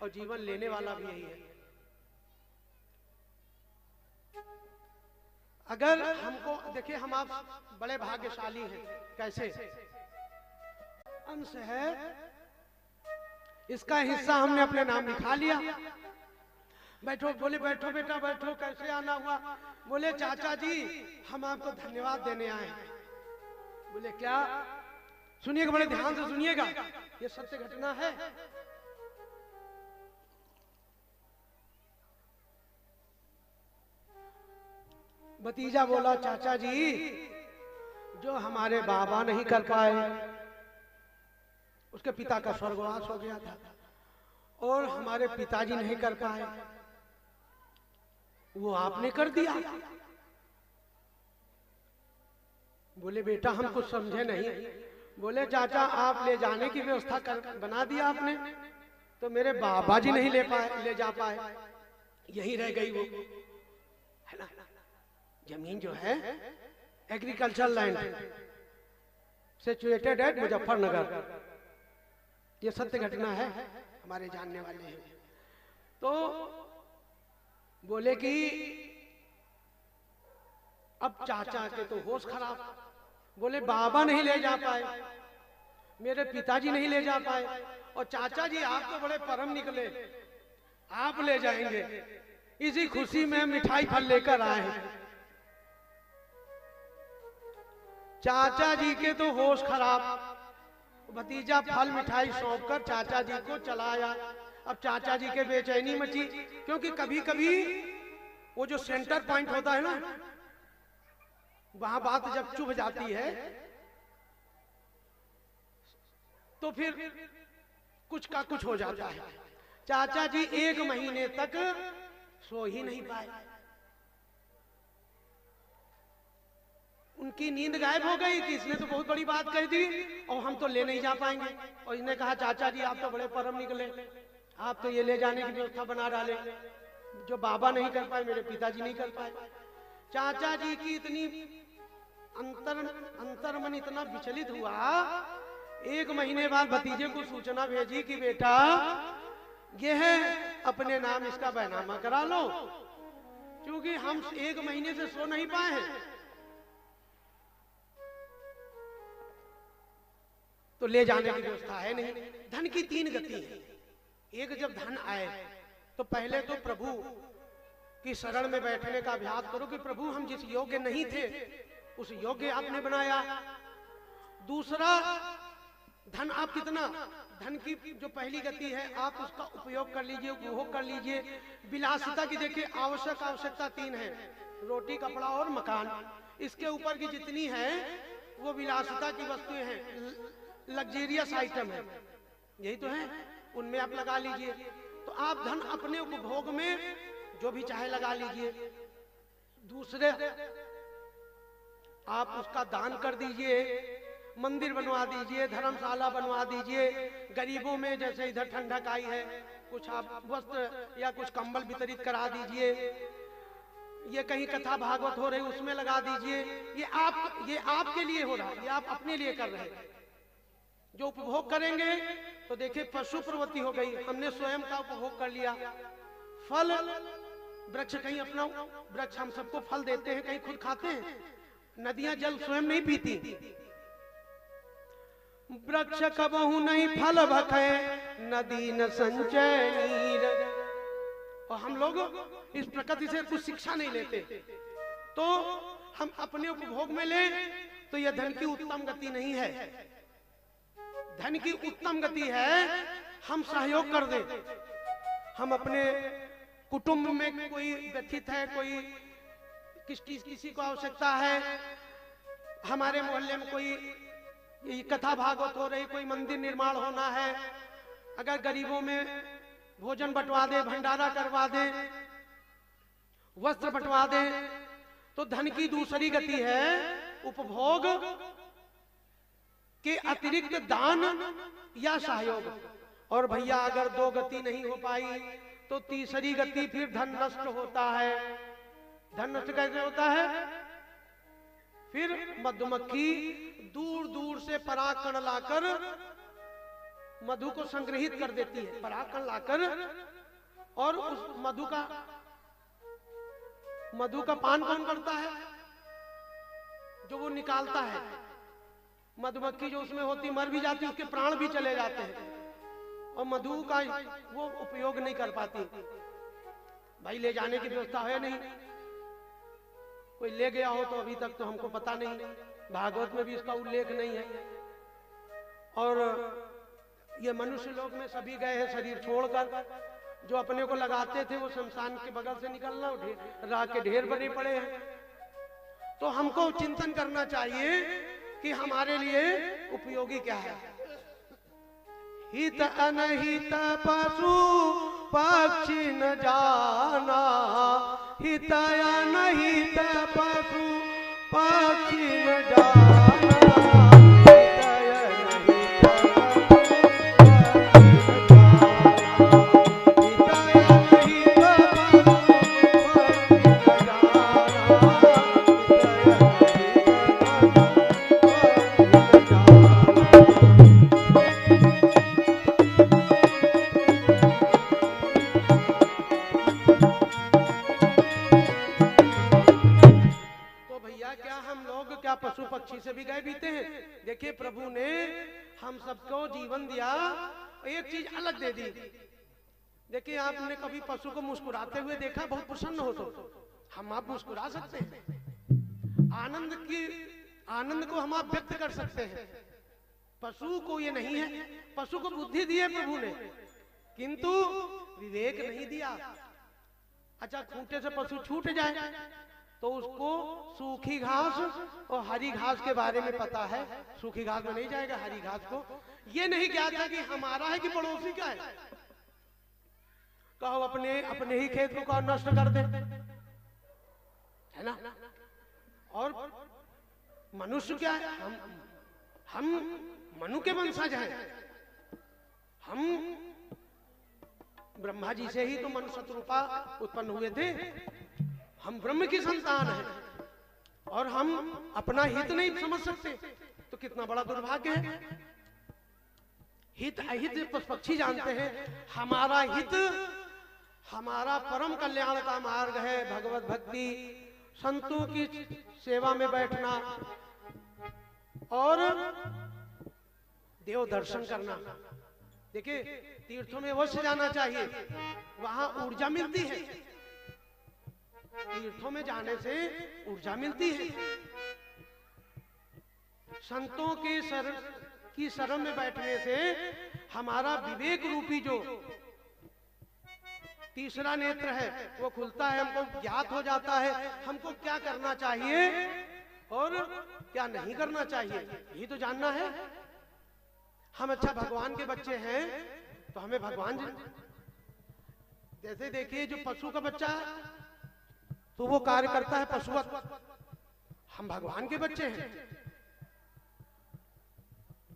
और जीवन लेने वाला भी यही है। अगर हमको देखिए, हम आप बड़े भाग्यशाली हैं। कैसे? अंश है, इसका हिस्सा हमने अपने नाम लिखा लिया। बैठो, बोले बैठो बेटा बैठो, कैसे आना हुआ? बोले चाचा जी हम आपको धन्यवाद देने आए हैं। बोले क्या? सुनिएगा, बड़े ध्यान से सुनिएगा, ये सत्य घटना है। भतीजा बोला, चाचा जी जो हमारे बाबा नहीं कर पाए, उसके पिता का स्वर्गवास हो गया था, और हमारे पिताजी नहीं कर पाए, वो आपने कर दिया। बोले बेटा हम कुछ समझे नहीं। बोले चाचा आप ले जाने की व्यवस्था बना दिया आपने, तो मेरे बाबा जी नहीं ले जा पाए, यही रह गई वो, है ना। जमीन जो है agriculture land situated at Muzaffarnagar, ये सत्य घटना है, हमारे जानने वाले हैं। तो बोले कि अब चाचा के तो होश खराब। बोले बाबा नहीं ले जा पाए, मेरे पिताजी नहीं ले जा पाए, और चाचा जी आप तो बड़े परम निकले, आप ले जाएंगे। इसी खुशी में मिठाई फल लेकर आए हैं। चाचा जी के तो होश खराब, भतीजा फल मिठाई सौंपकर चाचा जी को चलाया। अब चाचा जी के बेचैनी मची, क्योंकि कभी कभी वो जो सेंटर पॉइंट होता है ना, वहां बात जब चुभ जाती है तो फिर कुछ का कुछ हो जाता है। चाचा जी 1 महीने तक सो ही नहीं पाए, उनकी नींद गायब हो गई कि इसने तो बहुत बड़ी बात कह दी और हम तो ले नहीं जा पाएंगे। और इसने कहा चाचा जी आप तो बड़े परम निकले, आप तो ये ले जाने की व्यवस्था बना डाले, जो बाबा नहीं कर पाए मेरे पिताजी नहीं कर पाए। चाचा जी की इतनी अंतर मन इतना विचलित हुआ, 1 महीने बाद भतीजे को सूचना भेजी कि बेटा ये है, अपने नाम इसका बैनामा करा लो, क्योंकि हम 1 महीने से सो नहीं पाए हैं। तो ले जाने की व्यवस्था है नहीं। धन की 3 गति है। एक, जब धन आए तो पहले तो प्रभु की शरण में बैठने का अभ्यास करो कि प्रभु हम जिस योग्य नहीं थे उस योग्य आपने बनाया। दूसरा, धन आप कितना, धन की जो पहली गति है आप उसका उपयोग कर लीजिए, उपभोग कर लीजिए। विलासिता की देखिए, आवश्यकता 3 है, रोटी कपड़ा और मकान। इसके ऊपर की जितनी है वो विलासिता की वस्तुएं हैं, लग्जेरियस आइटम है, यही तो है, उनमें आप लगा लीजिए। तो आप धन अपने उपभोग में जो भी चाहे लगा लीजिए। दूसरे, आप उसका दान कर दीजिए, मंदिर बनवा दीजिए, धर्मशाला बनवा दीजिए, गरीबों में जैसे इधर ठंडक आई है कुछ आप वस्त्र या कुछ कंबल वितरित करा दीजिए, ये कहीं कथा भागवत हो रही उसमें लगा दीजिए। ये आपके लिए हो रहा है, ये आप अपने लिए कर रहे हैं। जो उपभोग करेंगे तो देखिए पशु प्रवृत्ति हो गई, हमने स्वयं का उपभोग कर लिया। फल, वृक्ष कहीं अपना वृक्ष हम सबको फल देते हैं, कहीं खुद खाते हैं। नदियां जल स्वयं नहीं पीती। वृक्ष कबहु नहीं फल भखे, नदी न संचय नीर। और हम लोग इस प्रकृति से कुछ शिक्षा नहीं लेते, तो हम अपने उपभोग में ले तो यह धन की उत्तम गति नहीं है। धन की उत्तम गति है हम सहयोग कर दें। हम अपने कुटुंब में कोई व्यथित है, कोई किसी को आवश्यकता है, हमारे मोहल्ले में कोई कथा भागवत हो रही, कोई मंदिर निर्माण होना है, अगर गरीबों में भोजन बंटवा दे, भंडारा करवा दे, वस्त्र बंटवा दे, तो धन की दूसरी गति है उपभोग के अतिरिक्त दान या सहयोग। और भैया अगर 2 गति नहीं हो पाई तो तीसरी गति फिर धन नष्ट होता है। धन नष्ट कैसे होता है? फिर मधुमक्खी दूर दूर से परागकण लाकर मधु को संग्रहित कर देती है, परागकण लाकर, और उस मधु का पान कौन करता है? जो वो निकालता है। मधुमक्खी जो उसमें होती मर भी जाती, उसके प्राण भी चले जाते हैं, और मधु का वो उपयोग नहीं कर पाती। भाई ले जाने की व्यवस्था है नहीं, कोई ले गया हो तो अभी तक तो हमको पता नहीं, भागवत में भी इसका उल्लेख नहीं है। और ये मनुष्य लोग में सभी गए हैं शरीर छोड़कर। जो अपने को लगाते थे वो शमशान के बगल से निकलना, राख के ढेर बने पड़े हैं। तो हमको चिंतन करना चाहिए कि हमारे लिए उपयोगी क्या है। हित अनहित पशु पक्षी न जाना, हित अनहित पशु पक्षी न जाना, पशु पक्षी से भी गए बीते हैं। देखिए प्रभु ने हम सबको जीवन दिया, एक चीज अलग दे दी। देखिए आपने कभी पशु को मुस्कुराते हुए देखा, बहुत प्रसन्न हो तो हम आप मुस्कुरा सकते हैं, आनंद को हम आप व्यक्त कर सकते हैं। पशु को ये नहीं है। पशु को बुद्धि दी है प्रभु ने, किंतु विवेक नहीं दिया। अच्छा खूंटे से पशु छूट जाए तो उसको सूखी घास और हरी घास के बारे में पता है। सूखी घास में नहीं जाएगा, हरी घास को ये नहीं ज्ञात है कि हमारा है कि पड़ोसी का है। कहो अपने ही खेत को कहो नष्ट कर दे, है ना। और मनुष्य क्या है, हम मनु के वंशज हैं। हम ब्रह्मा जी से ही तो मनु शत्रुपा उत्पन्न हुए थे। हम ब्रह्म की संतान हैं और हम अपना हित नहीं समझ सकते, तो कितना बड़ा दुर्भाग्य है। हित अहित पक्षी जानते हैं। हमारा हित हमारा परम कल्याण का मार्ग है, भगवत भक्ति, संतों की सेवा में बैठना और देव दर्शन करना। देखिए तीर्थों में अवश्य जाना चाहिए, वहां ऊर्जा मिलती है। तीर्थों में जाने से ऊर्जा मिलती है। संतों की शरण में बैठने से हमारा विवेक रूपी जो तीसरा नेत्र है वो खुलता है, हमको ज्ञात हो जाता है हमको क्या करना चाहिए और क्या नहीं करना चाहिए, यही तो जानना है। हम अच्छा भगवान के बच्चे हैं तो हमें भगवान जैसे देखिए जो पशु का बच्चा तो वो कार्य करता है पशुवत, हम भगवान के बच्चे हैं।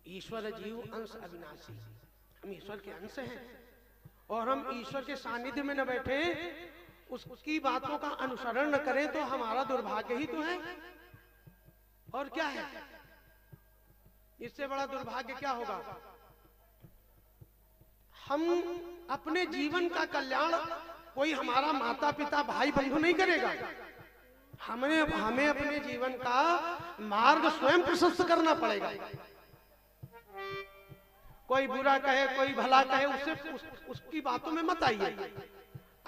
ईश्वर जीव अंश अविनाशी, हम ईश्वर के अंश हैं और हम ईश्वर के सानिध्य में न बैठे, उसकी बातों का अनुसरण न करें तो हमारा दुर्भाग्य ही तो है। और क्या है, इससे बड़ा दुर्भाग्य क्या होगा। हम अपने जीवन का कल्याण कोई हमारा माता पिता भाई बंधु नहीं करेगा। हमें अपने जीवन का मार्ग स्वयं प्रशस्त करना पड़ेगा। कोई बुरा कहे कोई भला कहे उसकी बातों में मत आइए।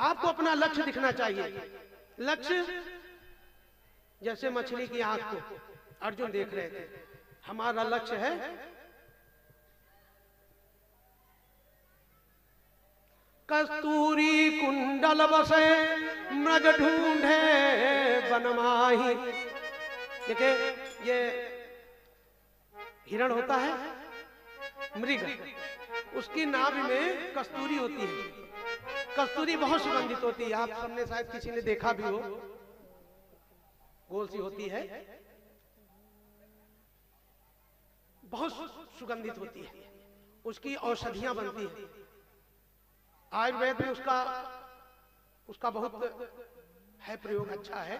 आपको अपना लक्ष्य दिखना चाहिए। लक्ष्य जैसे मछली की आंख को अर्जुन देख रहे थे, हमारा लक्ष्य है कस्तूरी कुंडल बसे मृग ढूंढे बनमाही। देखिए ये हिरण होता है मृग, उसकी नाभि में कस्तूरी होती है। कस्तूरी बहुत सुगंधित होती है, आप सबने शायद किसी ने देखा भी हो, गोल सी होती है, बहुत सुगंधित होती है। उसकी औषधियां बनती है। आयुर्वेद में उसका बहुत है प्रयोग, अच्छा है।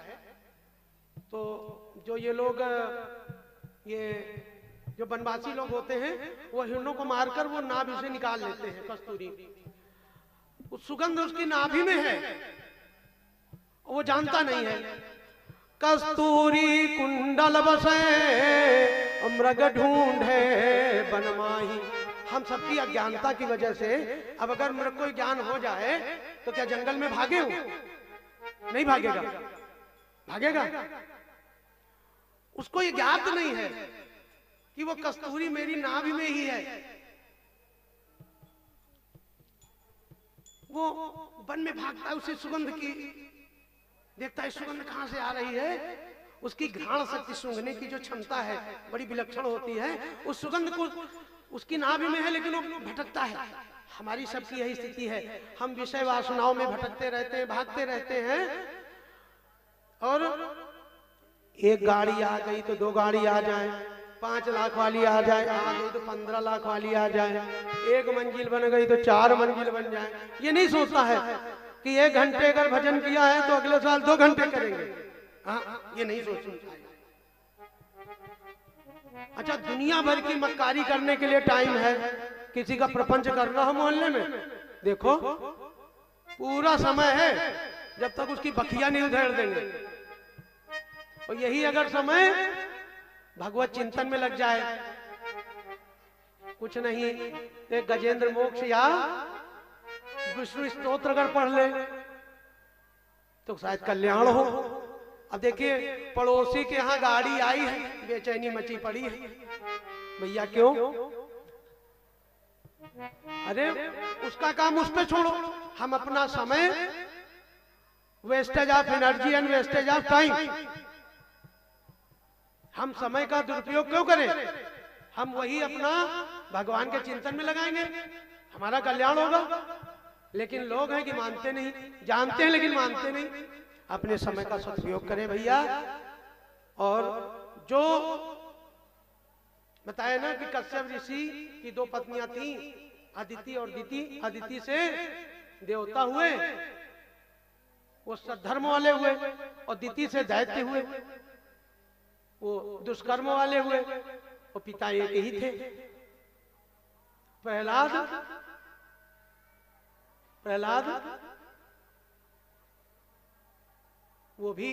तो जो ये लोग ये जो वनवासी लोग होते हैं वो हिरणों को मारकर वो नाभि से निकाल लेते हैं कस्तूरी। उस सुगंध उसकी नाभि में है, वो जानता नहीं है। कस्तूरी कुंडल बसे मृग ढूंढे बनमाही। हम सबकी अज्ञानता की वजह से अब अगर मृग को ज्ञान हो जाए तो क्या जंगल में भागे हो? नहीं भागेगा। भागेगा? उसको ये ज्ञात नहीं है कि वो कस्तूरी मेरी नाभि में ही है। वो वन में भागता है, उसे सुगंध की देखता है, सुगंध कहां से आ रही है। उसकी घ्राण शक्ति, सूंघने की जो क्षमता है बड़ी विलक्षण होती है। उस सुगंध को उसकी नाभि में है, लेकिन वो भटकता है। हमारी सबकी यही स्थिति है, हम विषय वासनाओं में भटकते रहते हैं, भागते रहते हैं। और एक गाड़ी आ गई तो 2 गाड़ी आ जाए, 5 लाख वाली आ जाए, आ गई तो 15 लाख वाली आ जाए, 1 मंजिल बन गई तो 4 मंजिल बन जाए। ये नहीं सोचता है कि 1 घंटे अगर भजन किया है तो अगले साल 2 घंटे करेंगे। हाँ, ये नहीं सोचता। अच्छा, दुनिया भर की मक्कारी करने के लिए टाइम है। किसी का प्रपंच कर रहा हो मोहल्ले में, देखो पूरा समय है जब तक उसकी बखिया नहीं उधेड़ देंगे। और यही अगर समय भगवत चिंतन में लग जाए, कुछ नहीं, एक गजेंद्र मोक्ष या विष्णु स्तोत्र अगर पढ़ ले तो शायद कल्याण हो। अब देखिए, पड़ोसी के यहाँ गाड़ी आई है, बेचैनी मची पड़ी है। भैया क्यों? अरे उसका काम उस पे छोड़ो, हम अपना समय, wastage of energy and wastage of time, हम समय का दुरुपयोग क्यों करें? हम वही अपना भगवान के चिंतन में लगाएंगे, हमारा कल्याण होगा। लेकिन लोग हैं कि मानते नहीं, जानते हैं लेकिन मानते नहीं। अपने समय का सदुपयोग करें भैया। और जो बताया ना कि कश्यप ऋषि की 2 पत्नियां थी, अदिति और दिति। अदिति से देवता हुए, वो सद्धर्म वाले हुए, और दिति से दैत्य हुए, वो दुष्कर्म वाले हुए। और पिता एक ही थे, प्रहलाद वो भी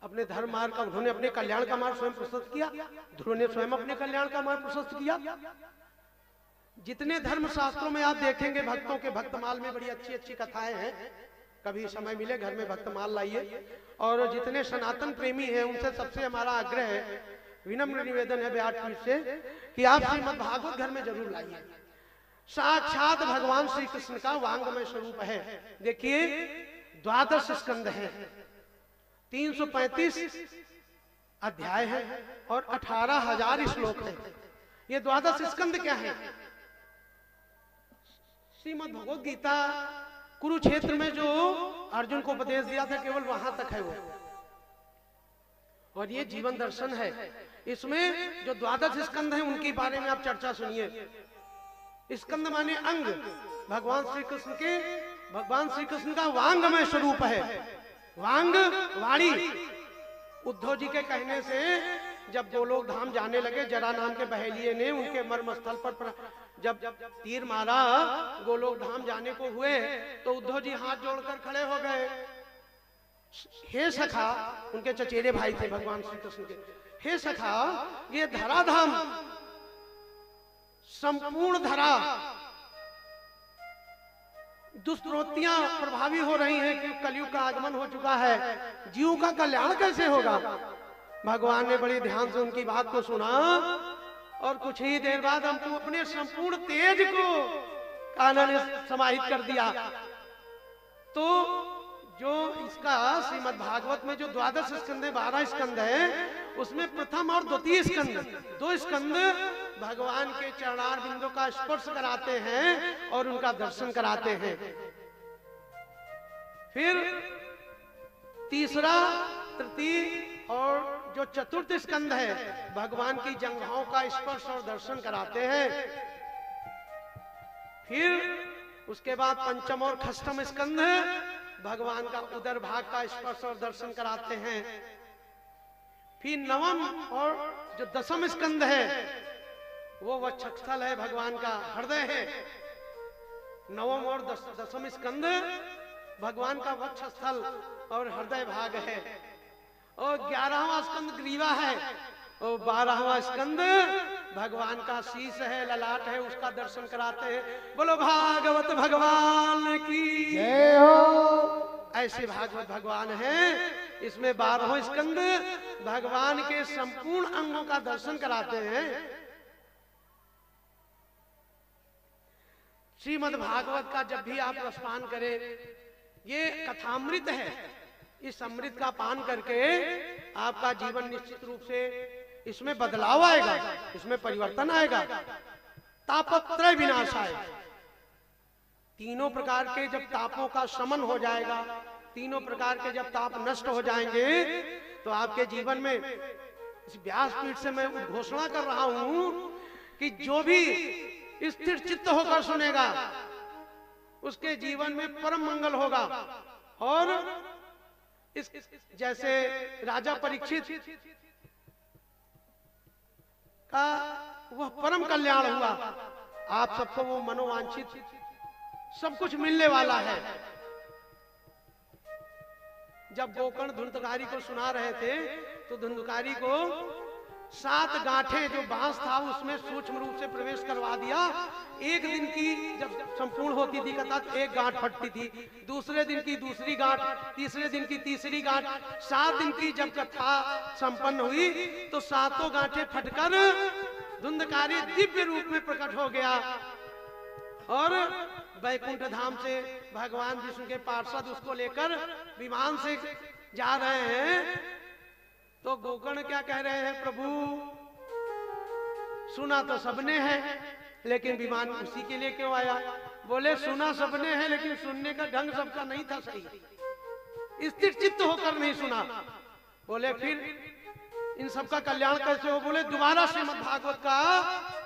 अपने धर्म मार्ग का, उन्होंने अपने कल्याण का मार्ग स्वयं प्रशस्त किया। ध्रुव ने स्वयं अपने कल्याण का मार्ग प्रशस्त किया। जितने धर्म शास्त्रों में आप देखेंगे, भक्तों के भक्तमाल में बड़ी अच्छी अच्छी कथाएं हैं। कभी समय मिले घर में भक्तमाल लाइए। और जितने सनातन प्रेमी हैं उनसे सबसे हमारा आग्रह है, विनम्र निवेदन है व्यासपीठ से, कि आप श्रीमद् भागवत घर में जरूर लाइए। साक्षात भगवान श्री कृष्ण का वांगमय स्वरूप है। देखिए 12 स्कंद है, 335 अध्याय है और 18,000 श्लोक है। ये 12 स्कंद क्या है? श्रीमद् भगवद गीता कुरुक्षेत्र में जो अर्जुन को उपदेश दिया था, केवल वहां तक है वो। और ये जीवन दर्शन है। इसमें जो 12 स्कंद हैं उनके बारे में आप चर्चा सुनिए। स्कंद माने अंग, भगवान श्री कृष्ण का वांगमय स्वरूप है। वांग वाणी। उद्धव जी के कहने से जब गोलोक धाम जाने लगे, जरा नाम के बहेलिये ने उनके मर्म स्थल पर जब तीर मारा, गोलोक धाम जाने को हुए, तो उद्धव जी हाथ जोड़कर खड़े हो गए। हे सखा, उनके चचेरे भाई थे भगवान श्री कृष्ण के, हे सखा, ये धराधाम, संपूर्ण धरा दुष्प्रवृत्तियां प्रभावी हो रही हैं कि कलयुग का आगमन हो चुका है, जीवों का कल्याण कैसे होगा? भगवान ने बड़े ध्यान से उनकी बात को सुना और कुछ ही देर बाद हमको अपने संपूर्ण तेज को कान्हा ने समाहित कर दिया। तो जो इसका श्रीमद् भागवत में जो 12 स्कंद है, 12 स्कंद है, उसमें प्रथम और द्वितीय स्कंद, 2 स्कंद भगवान के चरणार बिंदु का स्पर्श कराते हैं और उनका दर्शन कराते हैं। फिर तीसरा, तृतीय और जो चतुर्थ स्कंद है, भगवान की जंघाओं का स्पर्श और दर्शन कराते हैं। फिर उसके बाद पंचम और षष्ठम स्कंद भगवान का उदर भाग का स्पर्श और दर्शन कराते हैं। फिर नवम और जो 10वां स्कंद है वो वक्षस्थल है, भगवान का हृदय है। नवम और 10वां स्कंद भगवान का वक्षस्थल और हृदय भाग है। और 11वां स्कंद ग्रीवा है और 12वां स्कंद भगवान का शीश है, ललाट है, उसका दर्शन कराते हैं। बोलो भागवत भगवान की जय हो। ऐसे भागवत भगवान हैं इसमें 12 स्कंद भगवान के संपूर्ण अंगों का दर्शन कराते हैं। श्रीमद् भागवत का जब भी आप रसपान करें, ये कथामृत है, इस अमृत का पान करके आपका जीवन निश्चित रूप से इसमें बदलाव आएगा, इसमें परिवर्तन आएगा, तापत्रय विनाश आएगा। तीनों प्रकार के जब तापों का शमन हो जाएगा, तीनों प्रकार के जब ताप नष्ट हो जाएंगे, तो आपके जीवन में, इस व्यासपीठ से मैं घोषणा कर रहा हूं कि जो भी स्थिर चित्त होकर सुनेगा उसके जीवन में परम मंगल होगा। और इस जैसे राजा परीक्षित का वह परम कल्याण हुआ, आप सबको वो मनोवांछित सब कुछ मिलने वाला है। जब गोकर्ण धुंधकारी को सुना रहे थे तो धुंधकारी को 7 गांठें जो बांस था उसमें सूक्ष्म रूप से प्रवेश करवा दिया। एक दिन की जब संपूर्ण होती थी कथा, एक गांठ फटती थी, दूसरे दिन की दूसरी गांठ, तीसरे दिन की तीसरी गांठ, 7 दिन की जब कथा संपन्न हुई तो 7 गांठें फटकर धुंधकारी दिव्य रूप में प्रकट हो गया। और वैकुंठ धाम से भगवान विष्णु के पार्षद उसको लेकर विमान से जा रहे हैं। तो गोकर्ण क्या कह रहे हैं, प्रभु सुना तो सबने है लेकिन विमान उसी के लिए क्यों आया? बोले सुना सबने है लेकिन सुनने का ढंग सबका नहीं था सही, स्थिर चित्त होकर नहीं सुना। बोले फिर इन सबका कल्याण कैसे हो? बोले दोबारा श्रीमद् भागवत का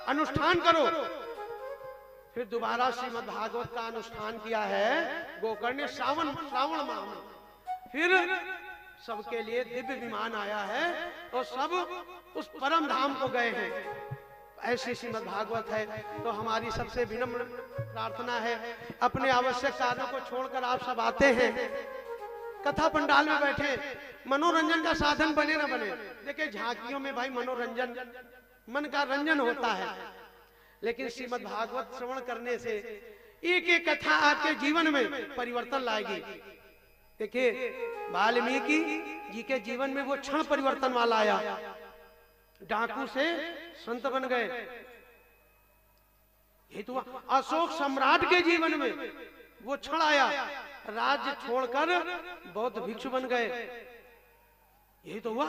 अनुष्ठान करो। फिर दोबारा श्रीमद् भागवत का अनुष्ठान किया है गोकर्ण ने श्रावण माह में। फिर सबके लिए दिव्य विमान आया है और सब उस परम धाम को गए हैं। ऐसी श्रीमद् भागवत है। तो हमारी सबसे विनम्र प्रार्थना है, अपने आवश्यक कार्यों को छोड़कर आप सब आते हैं, कथा पंडाल में बैठे, मनोरंजन का साधन बने ना बने। देखिए झांकियों में भाई मनोरंजन, मन का रंजन होता है, लेकिन श्रीमद् भागवत श्रवण करने से एक एक कथा आपके जीवन में परिवर्तन लाएगी। देखिए वाल्मीकि जी के जीवन में वो क्षण परिवर्तन वाला आया, डाकू से संत बन गए। ये तो अशोक सम्राट के जीवन में वो क्षण आया, राज्य छोड़कर बौद्ध भिक्षु बन गए। यही तो हुआ।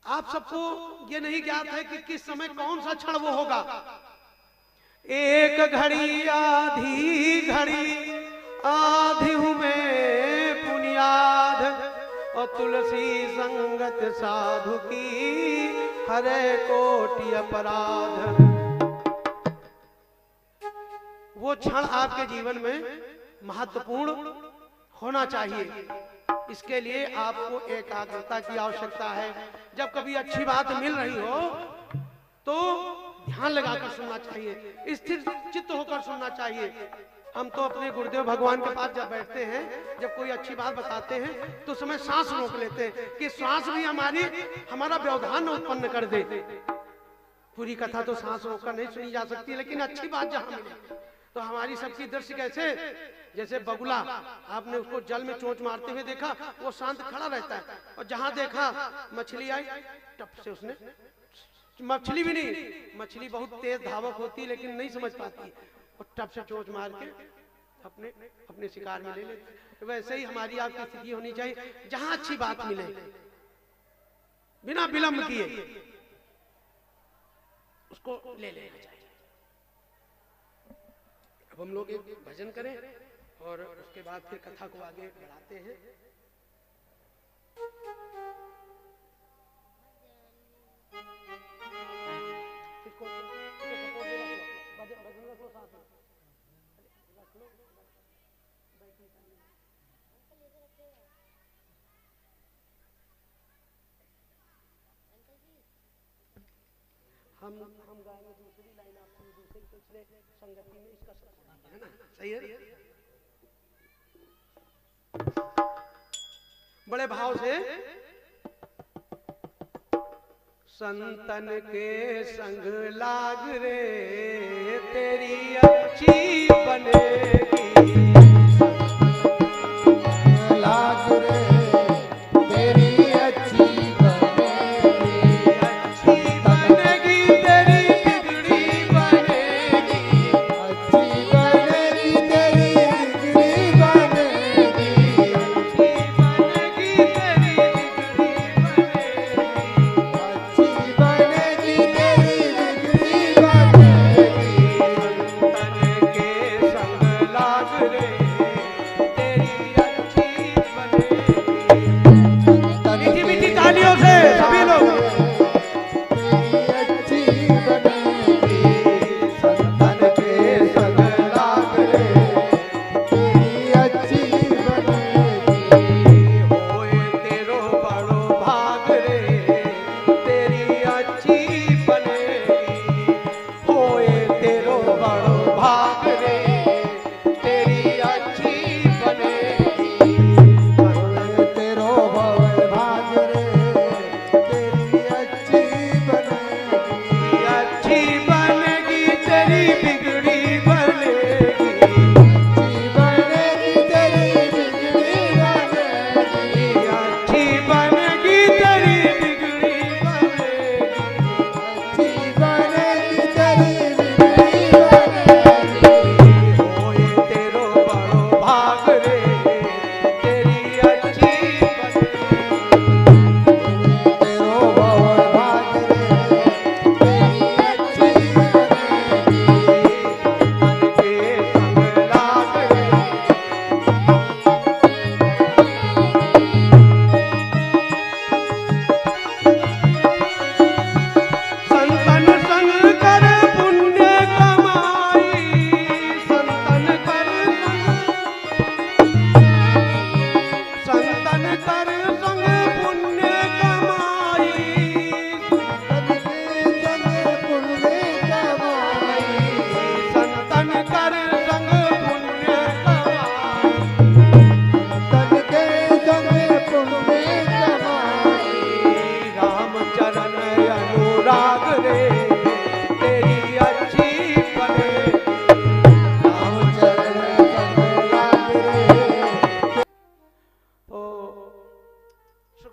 आप सबको ये नहीं ज्ञात है कि किस समय कौन सा क्षण वो होगा। एक घड़ी आधी घड़ी आधी में पुनियाद और तुलसी संगत साधु की हरे कोटि अपराध। वो क्षण आपके जीवन में महत्वपूर्ण होना चाहिए। इसके लिए आपको एकाग्रता की आवश्यकता है। जब कभी अच्छी बात मिल रही हो तो ध्यान लगाकर सुनना चाहिए, स्थिर चित्त होकर सुनना चाहिए। हम तो अपने गुरुदेव भगवान के पास जब बैठते हैं, जब कोई अच्छी बात बताते हैं तो समय सांस रोक लेते हैं कि सांस भी हमारा व्यवधान न उत्पन्न कर दे। पूरी कथा तो सांस रोककर नहीं सुनी जा सकती, लेकिन अच्छी बात जहां मिले तो हमारी सबकी दृष्टि कैसे, जैसे बगुला, आपने उसको जल में चोंच मारते हुए देखा, वो शांत खड़ा रहता है, और जहां देखा मछली आई टप से उसने, मछली भी नहीं, मछली बहुत तेज धावक होती है लेकिन नहीं समझ पाती, और टप से चोंच मार के अपने शिकार में ले लेते। वैसे ही हमारी आपकी स्थिति होनी चाहिए, जहां अच्छी बात मिले बिना विलंब किए उसको ले लेना चाहिए। अब हम लोग एक भजन करें और उसके बाद फिर कथा को आगे बढ़ाते हैं। हम गाएंगे दूसरी लाइन, आप दूसरी पिछले संगति में इसका है ना, सही है। बड़े भाव से संतन के संग लाग रे तेरी अच्छी बनेगी,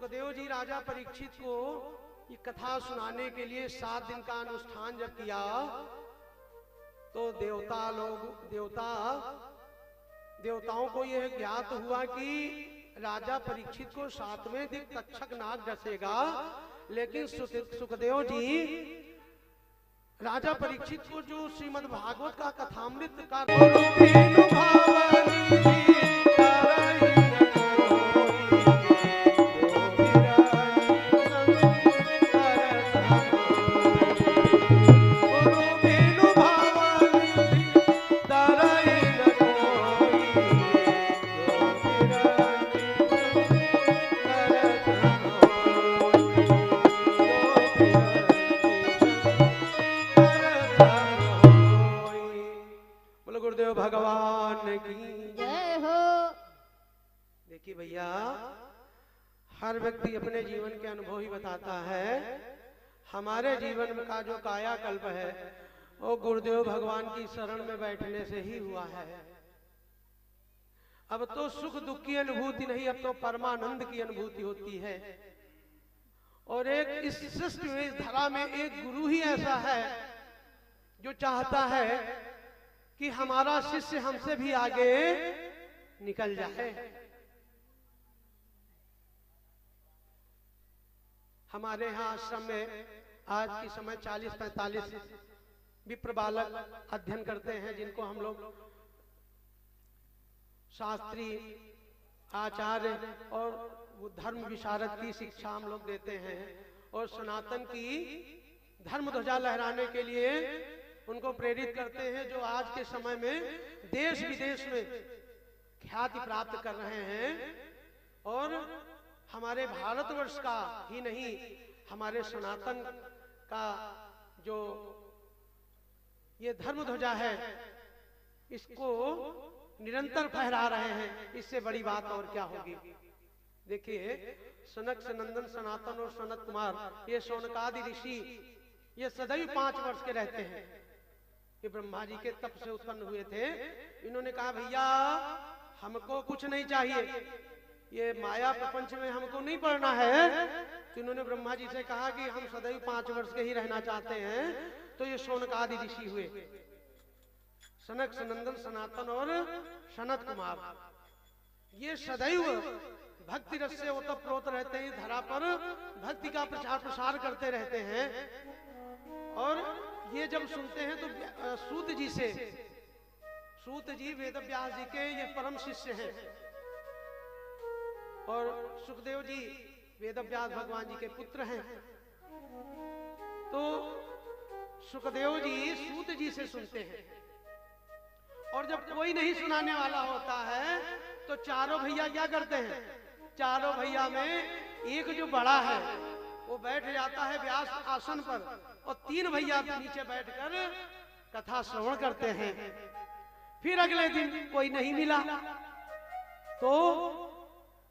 सुखदेव जी राजा परीक्षित को ये कथा सुनाने के लिए 7 दिन का अनुष्ठान जब किया तो देवताओं को यह ज्ञात हुआ कि राजा परीक्षित को 7वें दिन तक्षक नाग डसेगा, लेकिन सुखदेव जी राजा परीक्षित को जो श्रीमद् भागवत का कथामृत का भगवान की जय हो। देखिए भैया, हर व्यक्ति अपने जीवन के अनुभव ही बताता है। हमारे जीवन का जो कायाकल्प है वो गुरुदेव भगवान की शरण में बैठने से ही हुआ है। अब तो सुख दुख की अनुभूति नहीं, अब तो परमानंद की अनुभूति होती है। और एक इस सृष्टि में, इस धरा में एक गुरु ही ऐसा है जो चाहता है कि हमारा शिष्य हमसे भी आगे निकल जाए। हमारे यहाँ आश्रम में आज के समय 40-45 विप्र बालक अध्ययन करते हैं, जिनको हम लोग शास्त्री, आचार्य और धर्म विशारद की शिक्षा हम लोग देते हैं। और सनातन की धर्म ध्वजा लहराने के लिए उनको प्रेरित करते हैं, जो आज के समय में देश विदेश में ख्याति प्राप्त कर रहे हैं। और हमारे भारतवर्ष का ही नहीं, हमारे सनातन का जो ये धर्म ध्वजा है, इसको निरंतर फहरा रहे हैं। इससे बड़ी बात और क्या होगी। देखिए, सनक सनंदन सनातन और सनत कुमार, ये शौनकादि ऋषि, ये सदैव 5 वर्ष के रहते हैं। ये ब्रह्मा जी के तप से उत्पन्न हुए थे। इन्होंने कहा भैया हमको कुछ नहीं चाहिए, ये माया प्रपंच में हमको नहीं पड़ना है। तो इन्होंने ब्रह्मा जी से कहा कि हम सदैव 5 वर्ष के ही रहना चाहते हैं। तो ये शौनकादि ऋषि हुए, सनक सनंदन सनातन और सनत कुमार। ये सदैव भक्ति रस से ओतप्रोत रहते हैं, धरा पर भक्ति का प्रचार प्रसार करते रहते हैं। और ये जब सुनते हैं तो सूत जी से, सूत जी वेद व्यास जी के ये परम शिष्य हैं। और सुखदेव जी वेद व्यास भगवान जी के पुत्र हैं। तो सुखदेव जी सूत जी से सुनते हैं। और जब कोई नहीं सुनाने वाला होता है तो चारों भैया क्या करते हैं, चारों भैया में एक जो बड़ा है वो बैठ जाता है व्यास आसन पर, और 3 भैया नीचे बैठकर कथा श्रवण करते हैं। फिर अगले दिन कोई नहीं मिला तो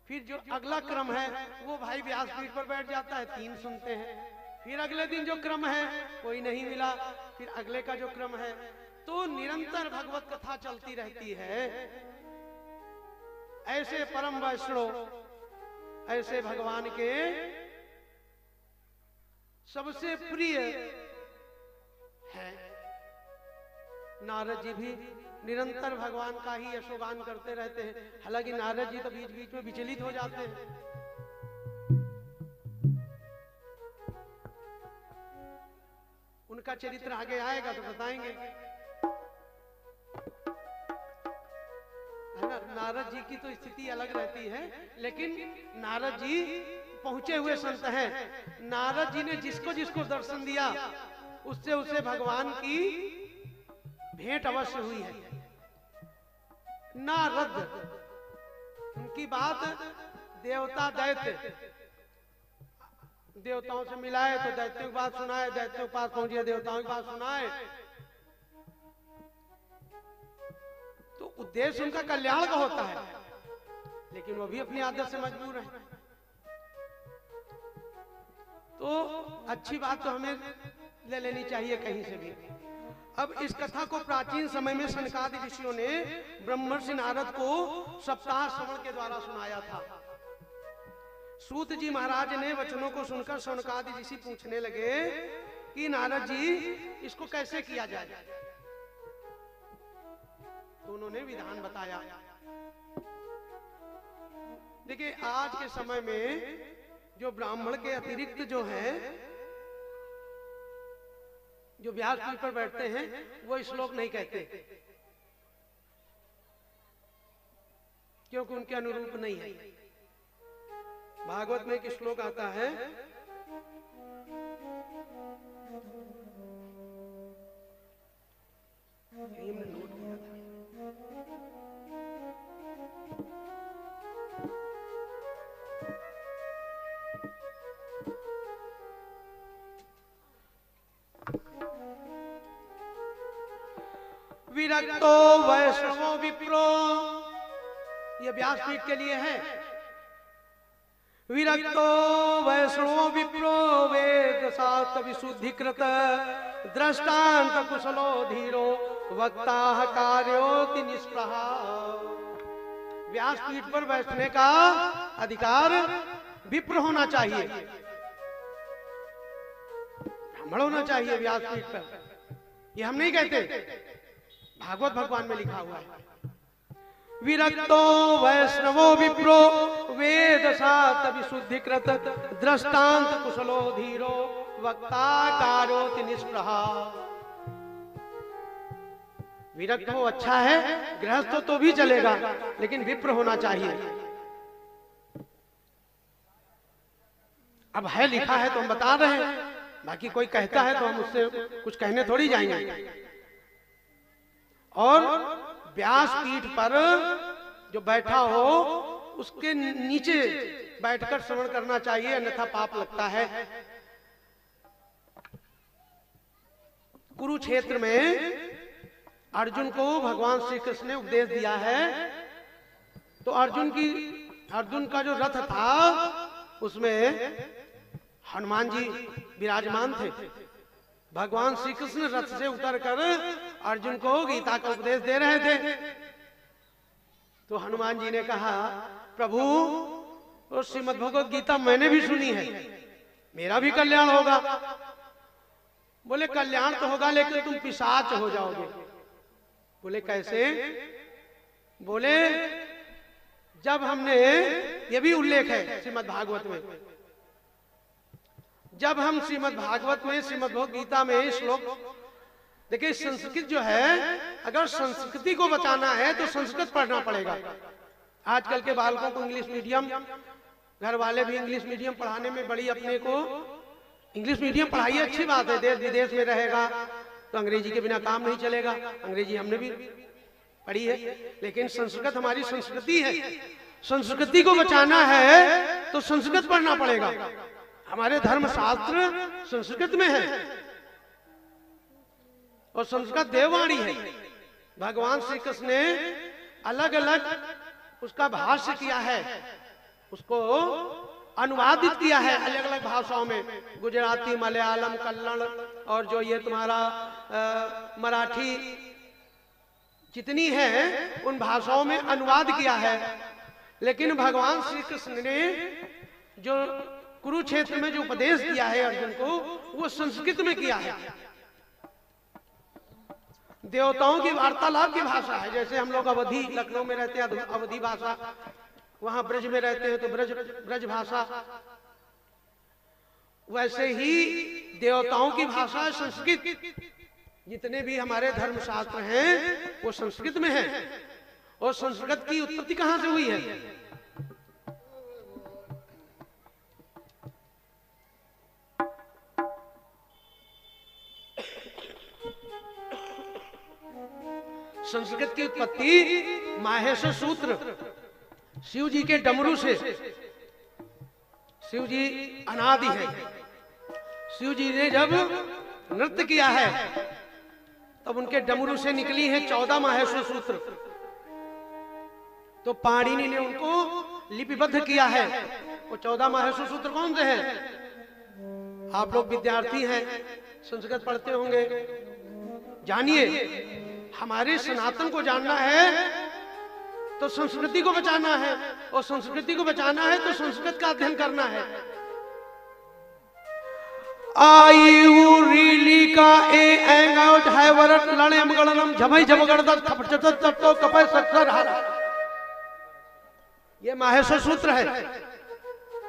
फिर जो अगला क्रम है वो भाई व्यासपीठ पर बैठ जाता है, 3 सुनते हैं। फिर अगले दिन जो क्रम है कोई नहीं मिला, फिर अगले का जो क्रम है। तो निरंतर भगवत कथा चलती रहती है। ऐसे परम वैष्णव, ऐसे भगवान के सबसे प्रिय है। नारद जी भी निरंतर भगवान का ही यशोगान करते रहते हैं। हालांकि नारद जी तो बीच बीच में विचलित हो जाते हैं। उनका चरित्र आगे आएगा तो बताएंगे, है ना। नारद जी की तो स्थिति अलग रहती है, लेकिन नारद जी पहुंचे हुए संत हैं। नारद जी ने जिसको जिसको दर्शन दिया उससे उसे भगवान की भेंट अवश्य हुई है। नारद, उनकी बात देवता दैत्य, देवताओं से मिलाए तो दैत्यों की बात सुनाए, दैत्यों के पास पहुंचे देवताओं की बात सुनाए। तो उद्देश्य उनका कल्याण का होता है, लेकिन वो भी अपनी आदत से मजबूर है। तो अच्छी बात तो हमें ले लेनी चाहिए कहीं से भी। अब इस कथा को प्राचीन समय में सनकादि ऋषियों ने ब्रह्मर्षि नारद को सप्ताह श्रवण के द्वारा सुनाया था। सूत जी महाराज ने वचनों को सुनकर शौनकादि ऋषि पूछने लगे कि नारद जी इसको कैसे किया जाए। तो उन्होंने विधान बताया। देखिए आज के समय में जो ब्राह्मण के अतिरिक्त जो है, जो व्यासपीठ पर बैठते हैं, वो श्लोक नहीं कहते क्योंकि उनके अनुरूप नहीं है। भागवत में एक श्लोक आता है, हमने नोट किया था, विरक्तो वैष्णवो विप्रो, ये व्यासपीठ के लिए है। विरक्तो वैष्णवो विप्रो वेद शास्त्र विशुद्धिकृत दृष्टांत कुशलो धीरो वक्ता कार्योति निष्प्रहा। व्यासपीठ पर बैठने का अधिकार विप्र होना चाहिए, ब्राह्मण होना चाहिए व्यासपीठ पर। ये हम नहीं कहते, भागवत भगवान में लिखा हुआ है। विरक्तो वैष्णवो विप्रो वेद शास्त्र विशुद्धिकृत दृष्टांत कुशलो धीरो वक्ता कार्योति निष्प्रहा। विरक्त हो अच्छा है, गृहस्थ तो भी चलेगा, लेकिन विप्र होना चाहिए। अब है लिखा है तो हम बता रहे हैं, बाकी कोई कहता है तो हम उससे कुछ कहने थोड़ी जाएंगे। और व्यासपीठ पर जो बैठा हो उसके नीचे बैठकर श्रवण करना चाहिए, अन्यथा पाप लगता है। कुरुक्षेत्र में अर्जुन को भगवान श्री कृष्ण ने उपदेश दिया है, तो अर्जुन का जो रथ था उसमें हनुमान जी विराजमान थे। भगवान श्री कृष्ण रथ से उतरकर अर्जुन को गीता का उपदेश दे रहे थे। तो हनुमान जी ने कहा, प्रभु और श्रीमद् भगवत गीता मैंने भी सुनी है, मेरा भी कल्याण होगा। बोले कल्याण तो होगा, लेकिन तुम पिशाच हो जाओगे। बोले कैसे? बोले जब हमने, ये भी उल्लेख है श्रीमद् भागवत में, जब हम श्रीमद् भागवत में श्रीमद् भगवत गीता में श्लोक देखिए, संस्कृत जो है, अगर संस्कृति को बचाना है तो संस्कृत पढ़ना पड़ेगा। आजकल के बालकों को इंग्लिश मीडियम, घर वाले भी इंग्लिश मीडियम पढ़ाने में बड़ी अपने को, इंग्लिश मीडियम पढ़ाइए अच्छी बात है, देश विदेश में रहेगा तो अंग्रेजी के बिना काम नहीं चलेगा। अंग्रेजी हमने भी पढ़ी है, लेकिन संस्कृत हमारी संस्कृति है। संस्कृति को बचाना है तो संस्कृत पढ़ना पड़ेगा। हमारे धर्म शास्त्र संस्कृत में है और संस्कृत देववाणी है। भगवान श्री कृष्ण ने अलग अलग उसका भाष्य किया है, उसको अनुवादित किया है अलग अलग भाषाओं में, गुजराती, मलयालम, कन्नड़ और जो ये तुम्हारा मराठी जितनी है उन भाषाओं में अनुवाद किया है। लेकिन भगवान श्री कृष्ण ने जो कुरुक्षेत्र में जो उपदेश दिया है अर्जुन को, वो संस्कृत में किया है। देवताओं की वार्तालाप की भाषा है। जैसे हम लोग अवधि, लखनऊ में रहते हैं अवधि भाषा, वहां ब्रज में रहते हैं तो ब्रज भाषा, वैसे ही देवताओं की भाषा है संस्कृत। जितने भी हमारे धर्म शास्त्र हैं वो संस्कृत में है। और संस्कृत की उत्पत्ति कहां से हुई है? संस्कृत की उत्पत्ति माहेश सूत्र, शिव जी के डमरू से। शिव जी अनादि है। शिव जी ने जब नृत्य किया है तब उनके डमरू से निकली हैं 14 माहेश सूत्र। तो पाणिनि ने उनको लिपिबद्ध किया है। वो 14 माहेश सूत्र कौन से हैं? आप लोग विद्यार्थी हैं, संस्कृत पढ़ते होंगे, जानिए। हमारे सनातन को जानना है तो संस्कृति को बचाना है, और संस्कृति को बचाना है तो संस्कृत का अध्ययन करना है। आई रीली का ए एंग आउट है वरट लड़े मगड़नम झमई झमगड़दस खपचत तत्तो कपय सत्सर हरा। ये माहेश्वर सूत्र है,